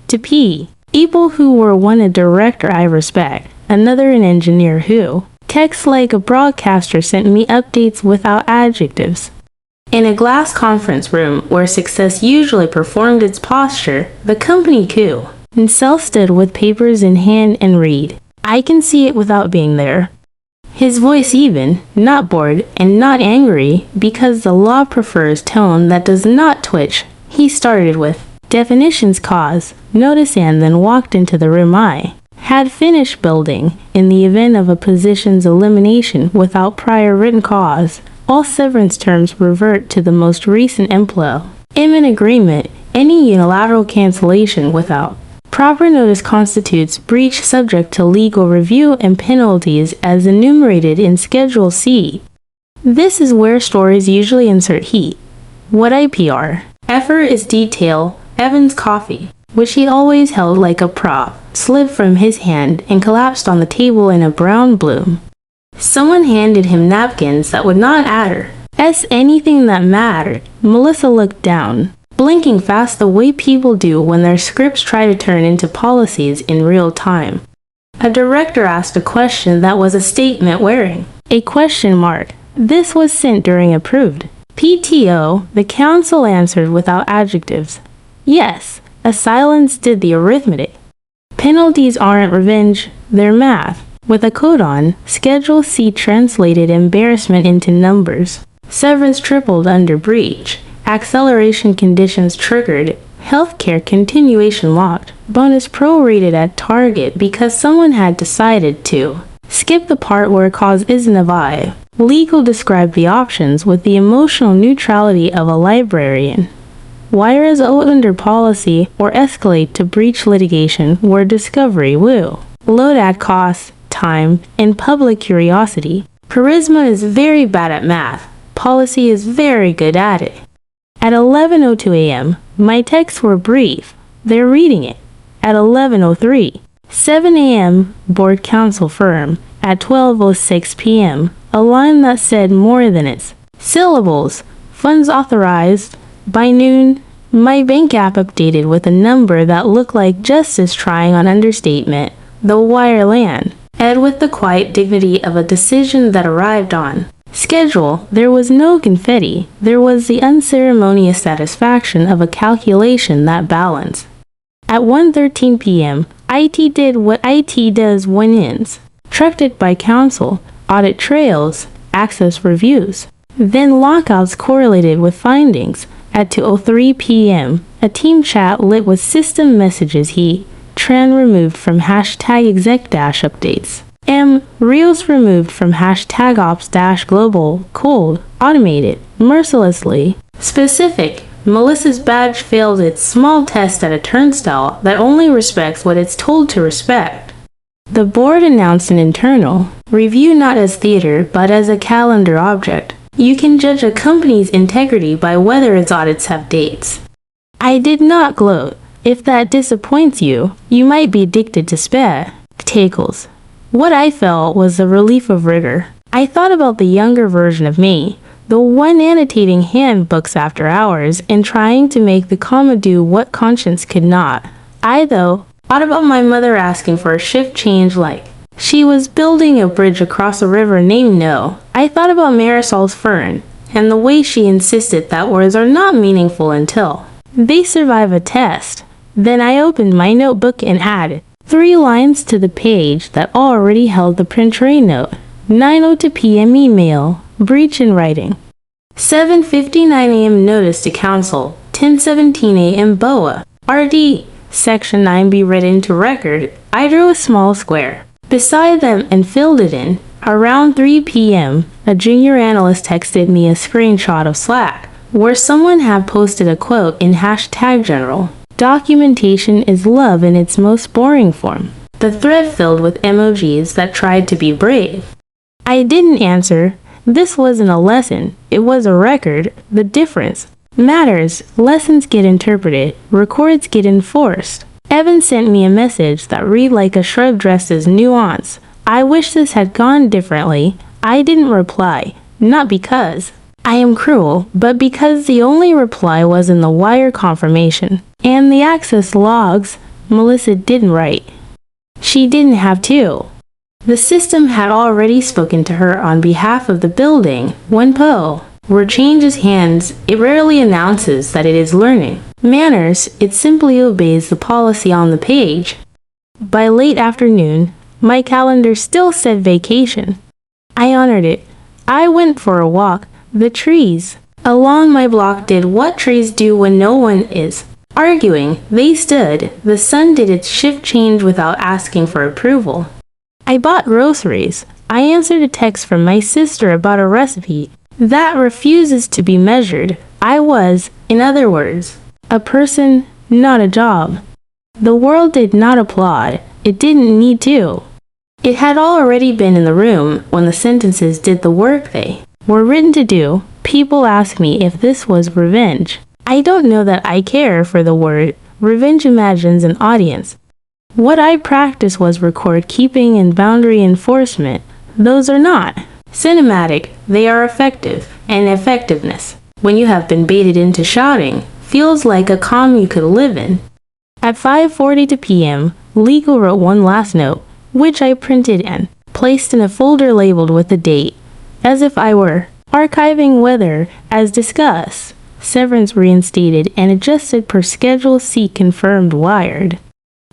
to P. People who were one a director I respect, another an engineer who texts like a broadcaster sent me updates without adjectives. In a glass conference room where success usually performed its posture, the company coup, and Self stood with papers in hand and read. I can see it without being there. His voice even, not bored and not angry, because the law prefers tone that does not twitch. He started with, definitions cause, notice and then walked into the room I had finished building. In the event of a position's elimination without prior written cause, all severance terms revert to the most recent employer. In an agreement, any unilateral cancellation without proper notice constitutes breach subject to legal review and penalties as enumerated in Schedule C. This is where stories usually insert heat. What IPR? Effort is detail. Evan's coffee, which he always held like a prop, slipped from his hand and collapsed on the table in a brown bloom. Someone handed him napkins that would not add anything that mattered. Melissa looked down, blinking fast the way people do when their scripts try to turn into policies in real time. A director asked a question that was a statement wearing a question mark. This was sent during approved. PTO, the counsel answered without adjectives. Yes, a silence did the arithmetic. Penalties aren't revenge, they're math. With a codon, Schedule C translated embarrassment into numbers. Severance tripled under breach. Acceleration conditions triggered. Healthcare continuation locked. Bonus prorated at target because someone had decided to. Skip the part where cause isn't a vibe. Legal described the options with the emotional neutrality of a librarian. Wires owed under policy or escalate to breach litigation where discovery will load at cost, time, and public curiosity. Charisma is very bad at math. Policy is very good at it. At 11:02 a.m., my texts were brief. They're reading it. At 11:03, 7 a.m., board counsel firm. At 12:06 p.m., a line that said more than its syllables. Funds authorized. By noon, my bank app updated with a number that looked like justice trying on understatement. The wire land. Ed with the quiet dignity of a decision that arrived on schedule. There was no confetti. There was the unceremonious satisfaction of a calculation that balanced. At 1:13 p.m., IT did what IT does when ends. Trucked it by counsel, audit trails, access reviews. Then lockouts correlated with findings. At 2:03 p.m., a team chat lit with system messages Tran removed from #exec-updates. Reels removed from #ops-global, cold, automated, mercilessly. Specific, Melissa's badge failed its small test at a turnstile that only respects what it's told to respect. The board announced an internal review not as theater but as a calendar object. You can judge a company's integrity by whether its audits have dates. I did not gloat. If that disappoints you, you might be addicted to spectacles. What I felt was the relief of rigor. I thought about the younger version of me, the one annotating handbooks after hours and trying to make the comma do what conscience could not. I, though, thought about my mother asking for a shift change like she was building a bridge across a river named No. I thought about Marisol's fern, and the way she insisted that words are not meaningful until they survive a test. Then I opened my notebook and added 3 lines to the page that already held the print tray note. 9:02 p.m. email, breach in writing. 7:59 a.m. notice to counsel. 10:17 a.m. BOA. RD. Section 9 be read into record. I drew a small square beside them and filled it in. Around 3 p.m., a junior analyst texted me a screenshot of Slack, where someone had posted a quote in #general. Documentation is love in its most boring form. The thread filled with emojis that tried to be brave. I didn't answer. This wasn't a lesson. It was a record. The difference matters. Lessons get interpreted. Records get enforced. Evan sent me a message that read like a shrub dressed as nuance. I wish this had gone differently. I didn't reply. Not because I am cruel, but because the only reply was in the wire confirmation and the access logs. Melissa didn't write. She didn't have to. The system had already spoken to her on behalf of the building. When PTO changes hands, it rarely announces that it is learning manners, it simply obeys the policy on the page. By late afternoon, my calendar still said vacation. I honored it. I went for a walk. The trees along my block did what trees do when no one is arguing. They stood. The sun did its shift change without asking for approval. I bought groceries. I answered a text from my sister about a recipe that refuses to be measured. I was, in other words, a person, not a job. The world did not applaud. It didn't need to. It had already been in the room when the sentences did the work they were written to do. People ask me if this was revenge. I don't know that I care for the word. Revenge imagines an audience. What I practiced was record keeping and boundary enforcement. Those are not cinematic. They are effective. And effectiveness, when you have been baited into shouting, feels like a calm you could live in. At 5:40 p.m., Legal wrote one last note, which I printed and placed in a folder labeled with the date, as if I were archiving whether, as discussed, severance reinstated and adjusted per Schedule C confirmed wired.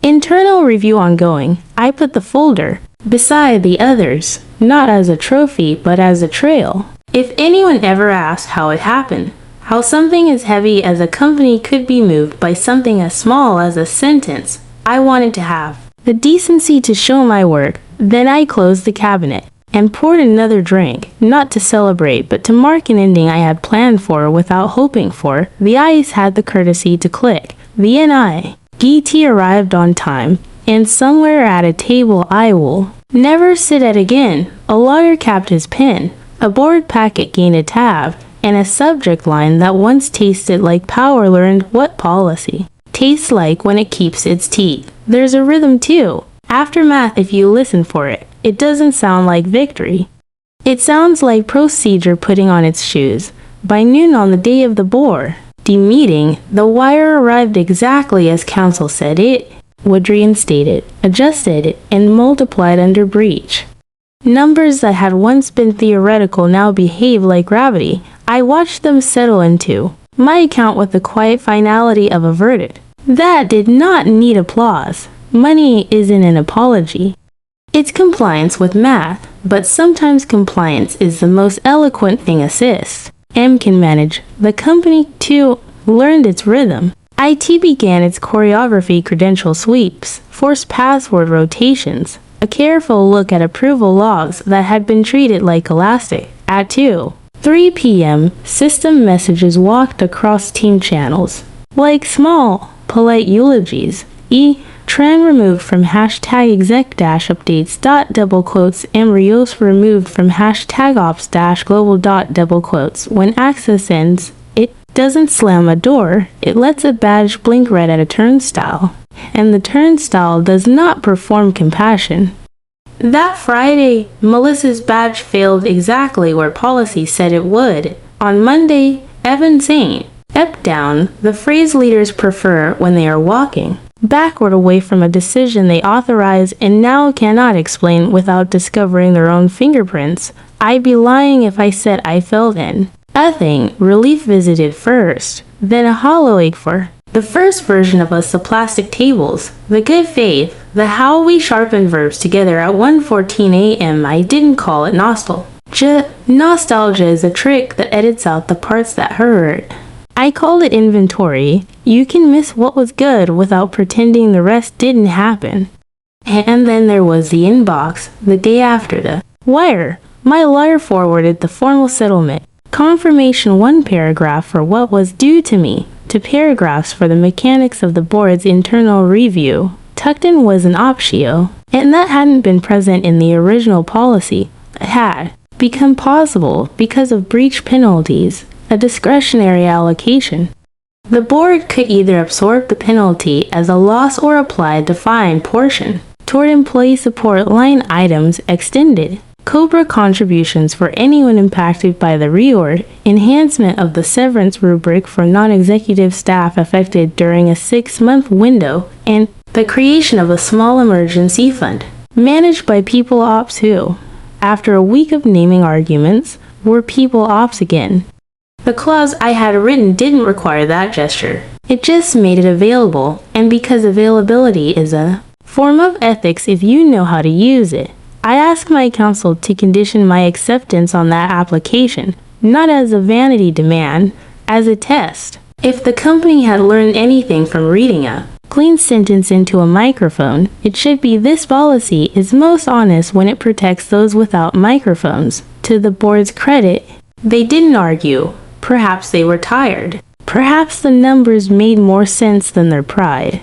Internal review ongoing. I put the folder beside the others, not as a trophy but as a trail. If anyone ever asked how it happened, how something as heavy as a company could be moved by something as small as a sentence, I wanted to have the decency to show my work. Then I closed the cabinet and poured another drink, not to celebrate but to mark an ending I had planned for without hoping for. The ice had the courtesy to click. The NIGT arrived on time, and somewhere at a table I will never sit at again. A lawyer capped his pen. A board packet gained a tab, and a subject line that once tasted like power learned what policy tastes like when it keeps its teeth. There's a rhythm too. Aftermath, if you listen for it, it doesn't sound like victory. It sounds like procedure putting on its shoes. By noon on the day of the board meeting, the wire arrived exactly as counsel said it would, reinstated, adjusted, and multiplied under breach. Numbers that had once been theoretical now behave like gravity. I watched them settle into my account with the quiet finality of a verdict that did not need applause. Money isn't an apology. It's compliance with math, but sometimes compliance is the most eloquent thing. Assist M can manage. The company, too, learned its rhythm. IT began its choreography, credential sweeps, forced password rotations, a careful look at approval logs that had been treated like elastic. At 2:03 p.m., system messages walked across team channels, like small, polite eulogies. Tran removed from hashtag exec dash updates dot double quotes, embryos removed from hashtag ops dash global dot double quotes. When access ends, it doesn't slam a door, it lets a badge blink red at a turnstile, and the turnstile does not perform compassion. That Friday, Melissa's badge failed exactly where policy said it would. On Monday, Evan saying, "Up down," the phrase leaders prefer when they are walking backward away from a decision they authorize and now cannot explain without discovering their own fingerprints. I'd be lying if I said I felt in a thing. Relief visited first, then a hollow ache for the first version of us, the plastic tables, the good faith, the how we sharpen verbs together at 1:14 a.m. I didn't call it nostalgia. Nostalgia is a trick that edits out the parts that hurt. I called it inventory. You can miss what was good without pretending the rest didn't happen. And then there was the inbox, the day after the wire. My lawyer forwarded the formal settlement confirmation, one paragraph for what was due to me, 2 paragraphs for the mechanics of the board's internal review. Tucked in was an optio, and that hadn't been present in the original policy. It had become possible because of breach penalties, a discretionary allocation. The board could either absorb the penalty as a loss or apply a defined portion toward employee support line items extended. COBRA contributions for anyone impacted by the reorg, enhancement of the severance rubric for non-executive staff affected during a 6-month window, and the creation of a small emergency fund, managed by People Ops who, after a week of naming arguments, were People Ops again. The clause I had written didn't require that gesture. It just made it available, and because availability is a form of ethics if you know how to use it, I asked my counsel to condition my acceptance on that application, not as a vanity demand, as a test. If the company had learned anything from reading a clean sentence into a microphone, it should be this policy is most honest when it protects those without microphones. To the board's credit, they didn't argue. Perhaps they were tired. Perhaps the numbers made more sense than their pride.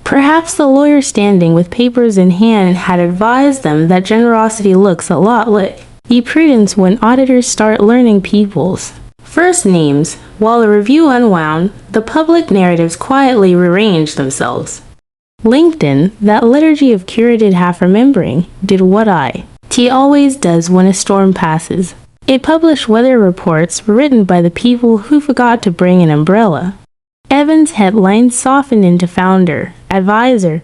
Perhaps the lawyer standing with papers in hand had advised them that generosity looks a lot like prudence when auditors start learning people's first names. While the review unwound, the public narratives quietly rearranged themselves. LinkedIn, that liturgy of curated half-remembering, did what T always does when a storm passes. It published weather reports written by the people who forgot to bring an umbrella. Evan's headlines softened into founder, advisor,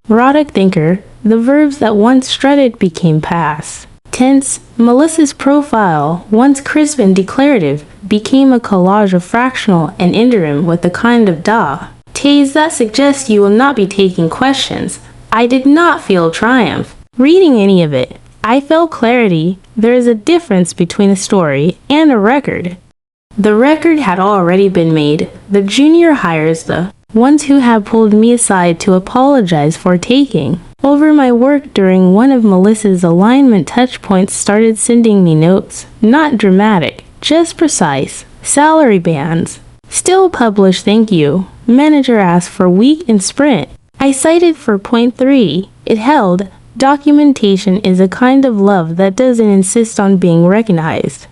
product thinker. The verbs that once strutted became past tense. Melissa's profile, once crisp and declarative, became a collage of fractional and interim with the kind of tays that suggest you will not be taking questions. I did not feel triumph reading any of it. I felt clarity. There is a difference between a story and a record. The record had already been made. The junior hires the ones who had pulled me aside to apologize for taking over my work during one of Melissa's alignment touchpoints started sending me notes. Not dramatic, just precise. Salary bands. Still published, thank you. Manager asked for week and sprint. I cited for point 3. It held, documentation is a kind of love that doesn't insist on being recognized.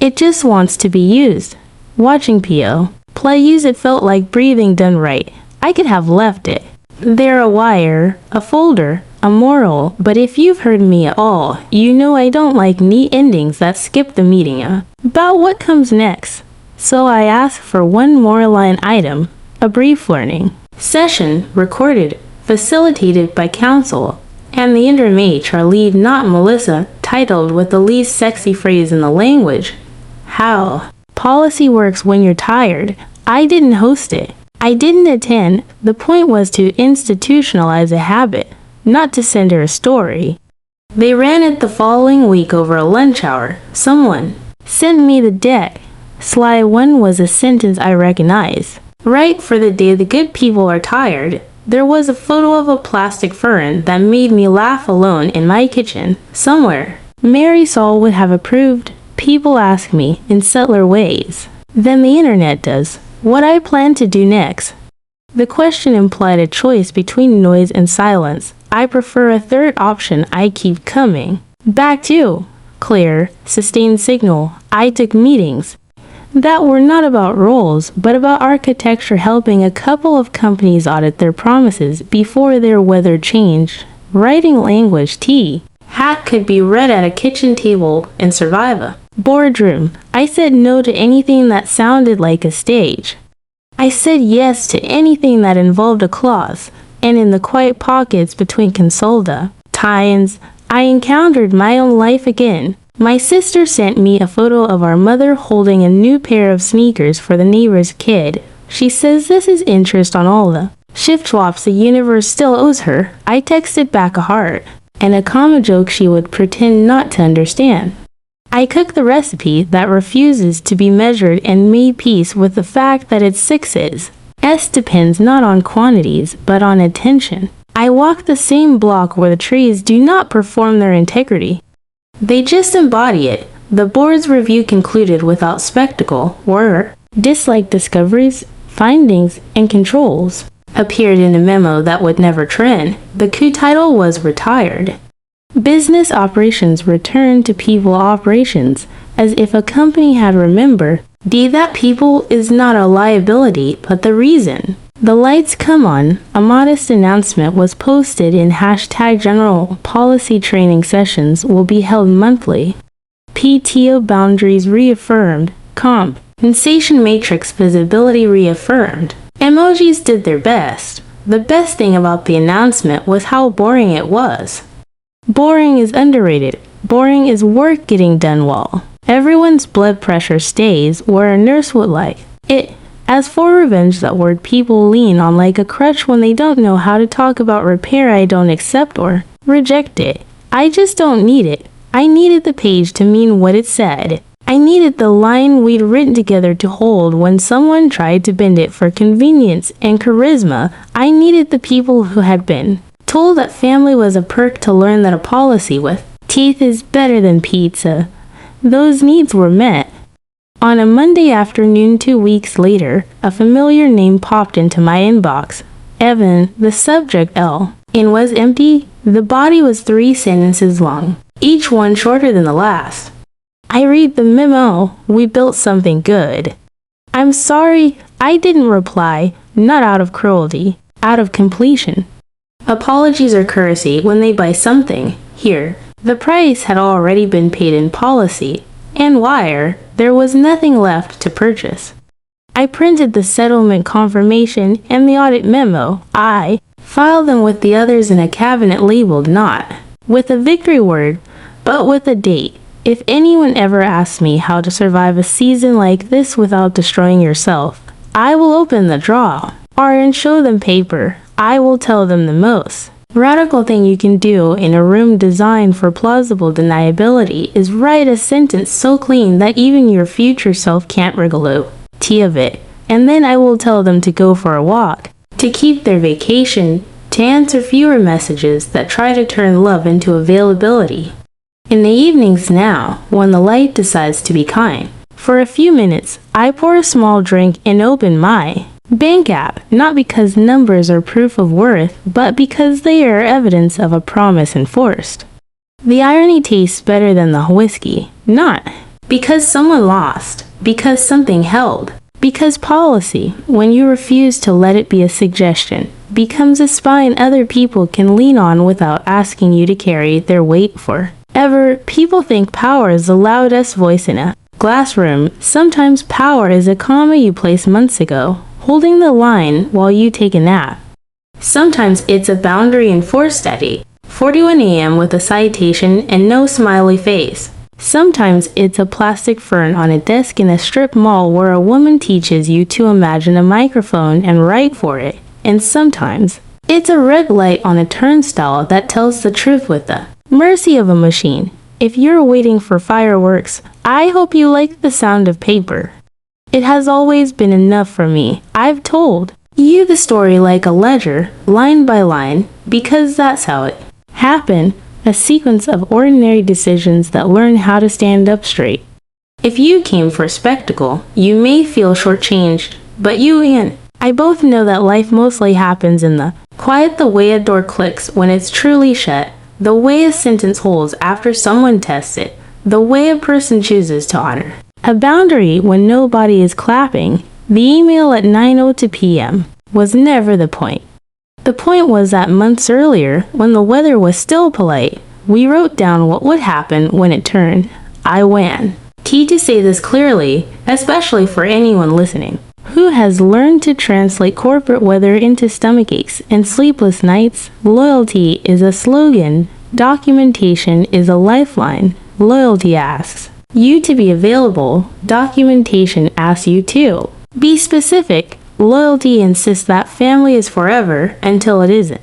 It just wants to be used. Watching PO play use it felt like breathing done right. I could have left it. There a wire, a folder, a moral, but if you've heard me at all, you know I don't like neat endings that skip the meeting about what comes next. So I asked for one more line item, a brief learning session recorded, facilitated by counsel, and the interim HR lead, not Melissa, titled with the least sexy phrase in the language. How policy works when you're tired. I didn't host it. I didn't attend. The point was to institutionalize a habit, not to send her a story. They ran it the following week over a lunch hour. Someone sent me the deck. Sly one was a sentence I recognized. Right for the day the good people are tired. There was a photo of a plastic fern that made me laugh alone in my kitchen, somewhere. Mary Saul would have approved. People ask me in subtler ways than the internet does what I plan to do next. The question implied a choice between noise and silence. I prefer a third option. I keep coming back to clear, sustained signal. I took meetings that were not about roles, but about architecture, helping a couple of companies audit their promises before their weather changed. Writing language hat could be read at a kitchen table and survive a boardroom. I said no to anything that sounded like a stage. I said yes to anything that involved a clause, and in the quiet pockets between consolda tie-ins, I encountered my own life again. My sister sent me a photo of our mother holding a new pair of sneakers for the neighbor's kid. She says this is interest on all the shift swaps the universe still owes her. I texted back a heart, and a comma joke she would pretend not to understand. I cooked the recipe that refuses to be measured and made peace with the fact that it's sixes. S depends not on quantities, but on attention. I walk the same block where the trees do not perform their integrity. They just embody it. The board's review concluded without spectacle, were dislike discoveries, findings, and controls. Appeared in a memo that would never trend. The coup title was retired. Business operations returned to people operations, as if a company had remembered that people is not a liability, but the reason. The lights come on. A modest announcement was posted in #general policy training sessions will be held monthly. PTO boundaries reaffirmed. Compensation matrix visibility reaffirmed. Emojis did their best. The best thing about the announcement was how boring it was. Boring is underrated. Boring is work getting done well. Everyone's blood pressure stays where a nurse would like it. As for revenge, that word people lean on like a crutch when they don't know how to talk about repair. I don't accept or reject it. I just don't need it. I needed the page to mean what it said. I needed the line we'd written together to hold when someone tried to bend it for convenience and charisma. I needed the people who had been told that family was a perk to learn that a policy with teeth is better than pizza. Those needs were met. On a Monday afternoon 2 weeks later, a familiar name popped into my inbox. Evan, the subject L. In was empty. The body was 3 sentences long, each one shorter than the last. I read the memo. We built something good. I'm sorry, I didn't reply, not out of cruelty, out of completion. Apologies are courtesy when they buy something. Here, the price had already been paid in policy and wire. There was nothing left to purchase. I printed the settlement confirmation and the audit memo. I filed them with the others in a cabinet labeled not with a victory word, but with a date. If anyone ever asks me how to survive a season like this without destroying yourself, I will open the drawer and show them paper. I will tell them the most radical thing you can do in a room designed for plausible deniability is write a sentence so clean that even your future self can't wriggle out of it. And then I will tell them to go for a walk, to keep their vacation, to answer fewer messages that try to turn love into availability. In the evenings now, when the light decides to be kind, for a few minutes, I pour a small drink and open my bank app, not because numbers are proof of worth, but because they are evidence of a promise enforced. The irony tastes better than the whiskey, not because someone lost, because something held, because policy, when you refuse to let it be a suggestion, becomes a spine other people can lean on without asking you to carry their weight for. People think power is the loudest voice in a glass room. Sometimes power is a comma you placed months ago, holding the line while you take a nap. Sometimes it's a boundary enforced at 8:41 a.m. with a citation and no smiley face. Sometimes it's a plastic fern on a desk in a strip mall where a woman teaches you to imagine a microphone and write for it. And sometimes it's a red light on a turnstile that tells the truth with the mercy of a machine. If you're waiting for fireworks, I hope you like the sound of paper. It has always been enough for me. I've told you the story like a ledger, line by line, because that's how it happened, a sequence of ordinary decisions that learn how to stand up straight. If you came for spectacle, you may feel shortchanged, but you and I both know that life mostly happens in the quiet, the way a door clicks when it's truly shut, the way a sentence holds after someone tests it, the way a person chooses to honor a boundary when nobody is clapping. The email at 9:02 p.m. was never the point. The point was that months earlier, when the weather was still polite, we wrote down what would happen when it turned. I wan. Key to say this clearly, especially for anyone listening who has learned to translate corporate weather into stomach aches and sleepless nights. Loyalty is a slogan. Documentation is a lifeline. Loyalty asks you to be available. Documentation asks you to be specific. Loyalty insists that family is forever until it isn't.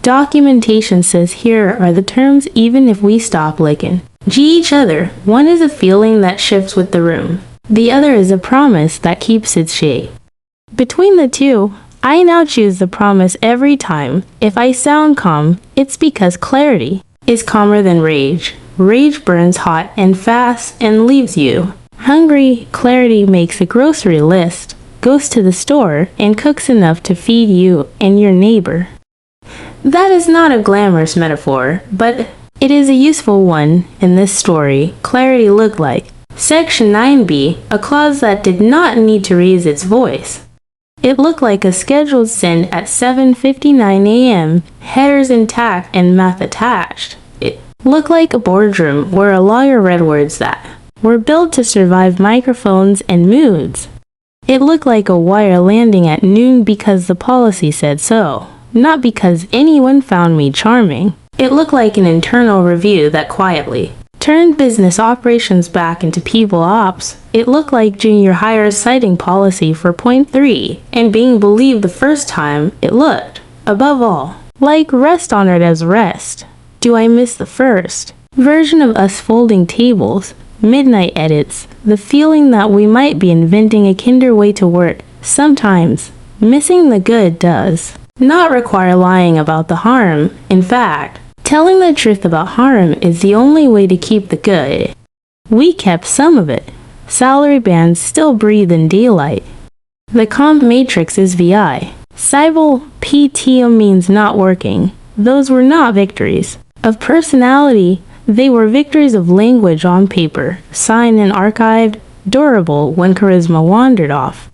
Documentation says here are the terms even if we stop licking each other. One is a feeling that shifts with the room. The other is a promise that keeps its shape. Between the two, I now choose the promise every time. If I sound calm, it's because clarity is calmer than rage. Rage burns hot and fast and leaves you hungry. Clarity makes a grocery list, goes to the store, and cooks enough to feed you and your neighbor. That is not a glamorous metaphor, but it is a useful one in this story. Clarity looked like Section 9B, a clause that did not need to raise its voice. It looked like a scheduled send at 7:59 a.m., headers intact and math attached. It looked like a boardroom where a lawyer read words that were built to survive microphones and moods. It looked like a wire landing at noon because the policy said so, not because anyone found me charming. It looked like an internal review that quietly turned business operations back into people ops. It looked like junior hires citing policy for point 3 and being believed the first time. It looked, above all, like rest honored as rest. Do I miss the first version of us folding tables, midnight edits, the feeling that we might be inventing a kinder way to work? Sometimes, missing the good does not require lying about the harm. In fact, telling the truth about harm is the only way to keep the good. We kept some of it. Salary bands still breathe in daylight. The comp matrix is VI. Cybel PTO means not working. Those were not victories of personality. They were victories of language on paper, signed and archived, durable when charisma wandered off.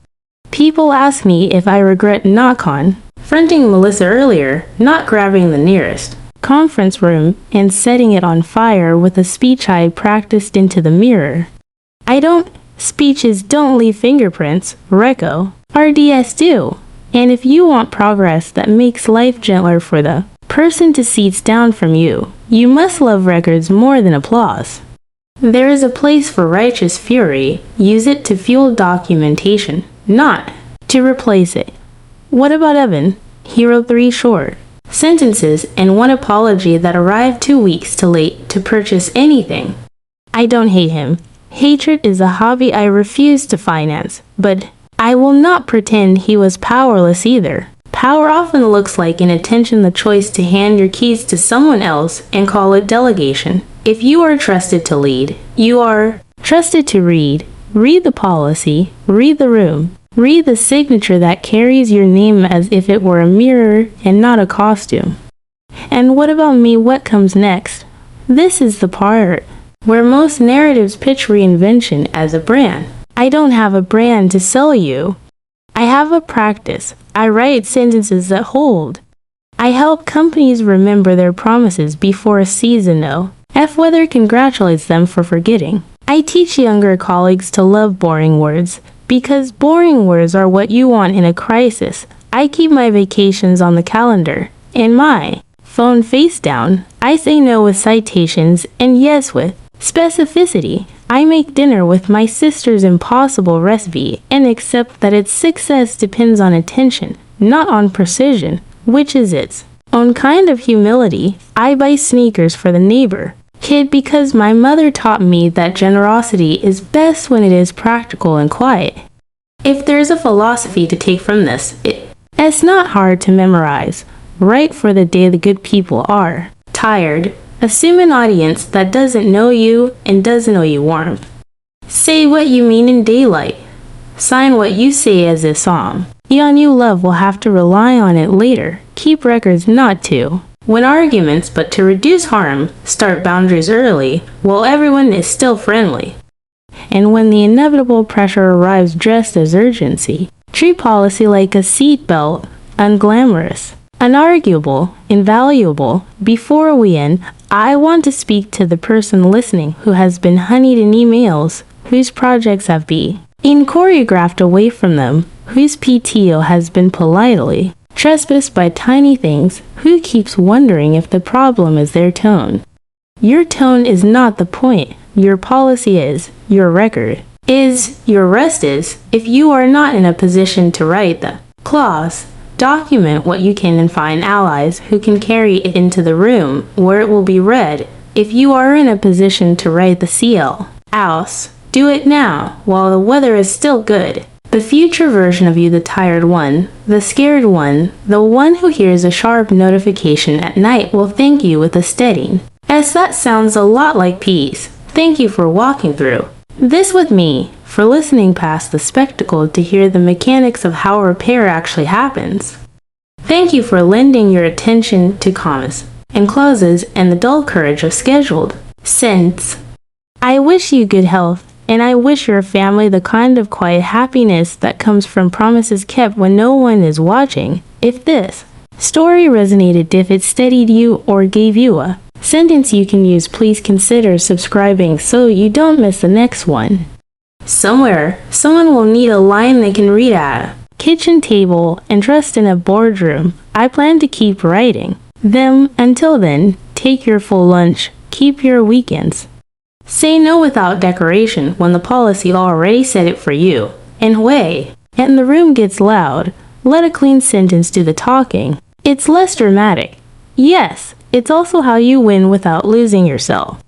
People ask me if I regret not confronting Melissa earlier, not grabbing the nearest conference room and setting it on fire with a speech I practiced into the mirror. I don't. Speeches don't leave fingerprints. Reco. RDS do. And if you want progress that makes life gentler for the person to seats down from you, you must love records more than applause. There is a place for righteous fury. Use it to fuel documentation, not to replace it. What about Evan? He wrote 3 short sentences and 1 apology that arrived 2 weeks too late to purchase anything. I don't hate him. Hatred is a hobby I refuse to finance, but I will not pretend he was powerless either. Power often looks like inattention, the choice to hand your keys to someone else and call it delegation. If you are trusted to lead, you are trusted to read. Read the policy, read the room, read the signature that carries your name as if it were a mirror and not a costume. And what about me? What comes next? This is the part where most narratives pitch reinvention as a brand. I don't have a brand to sell you. I have a practice. I write sentences that hold. I help companies remember their promises before a season F-Weather congratulates them for forgetting. I teach younger colleagues to love boring words, because boring words are what you want in a crisis. I keep my vacations on the calendar, and my phone face down. I say no with citations and yes with specificity. I make dinner with my sister's impossible recipe and accept that its success depends on attention, not on precision, which is its own kind of humility. I buy sneakers for the neighbor kid because my mother taught me that generosity is best when it is practical and quiet. If there's a philosophy to take from this, it's not hard to memorize. Write for the day the good people are tired. Assume an audience that doesn't know you and doesn't owe you warmth. Say what you mean in daylight. Sign what you say as a psalm. Yon you love will have to rely on it later. Keep records not to win arguments, but to reduce harm. Start boundaries early, while everyone is still friendly. And when the inevitable pressure arrives dressed as urgency, treat policy like a seatbelt, unglamorous, unarguable, invaluable. Before we end, I want to speak to the person listening who has been honeyed in emails, whose projects have been choreographed away from them, whose PTO has been politely trespassed by tiny things, who keeps wondering if the problem is their tone. Your tone is not the point. Your policy is. Your record is. Your rest is. If you are not in a position to write the clause, document what you can and find allies who can carry it into the room where it will be read. If you are in a position to write the CL, house, do it now while the weather is still good. The future version of you, the tired one, the scared one, the one who hears a sharp notification at night will thank you with a steadying. As that sounds a lot like peace. Thank you for walking through this with me, for listening past the spectacle to hear the mechanics of how repair actually happens. Thank you for lending your attention to commas and clauses and the dull courage of scheduled sense. I wish you good health, and I wish your family the kind of quiet happiness that comes from promises kept when no one is watching. If this story resonated, if it steadied you or gave you a sentence you can use, please consider subscribing so you don't miss the next one. Somewhere, someone will need a line they can read at. Kitchen table and dressed in a boardroom. I plan to keep writing. Them, until then, take your full lunch. Keep your weekends. Say no without decoration when the policy already said it for you. And way. And the room gets loud. Let a clean sentence do the talking. It's less dramatic. Yes, it's also how you win without losing yourself.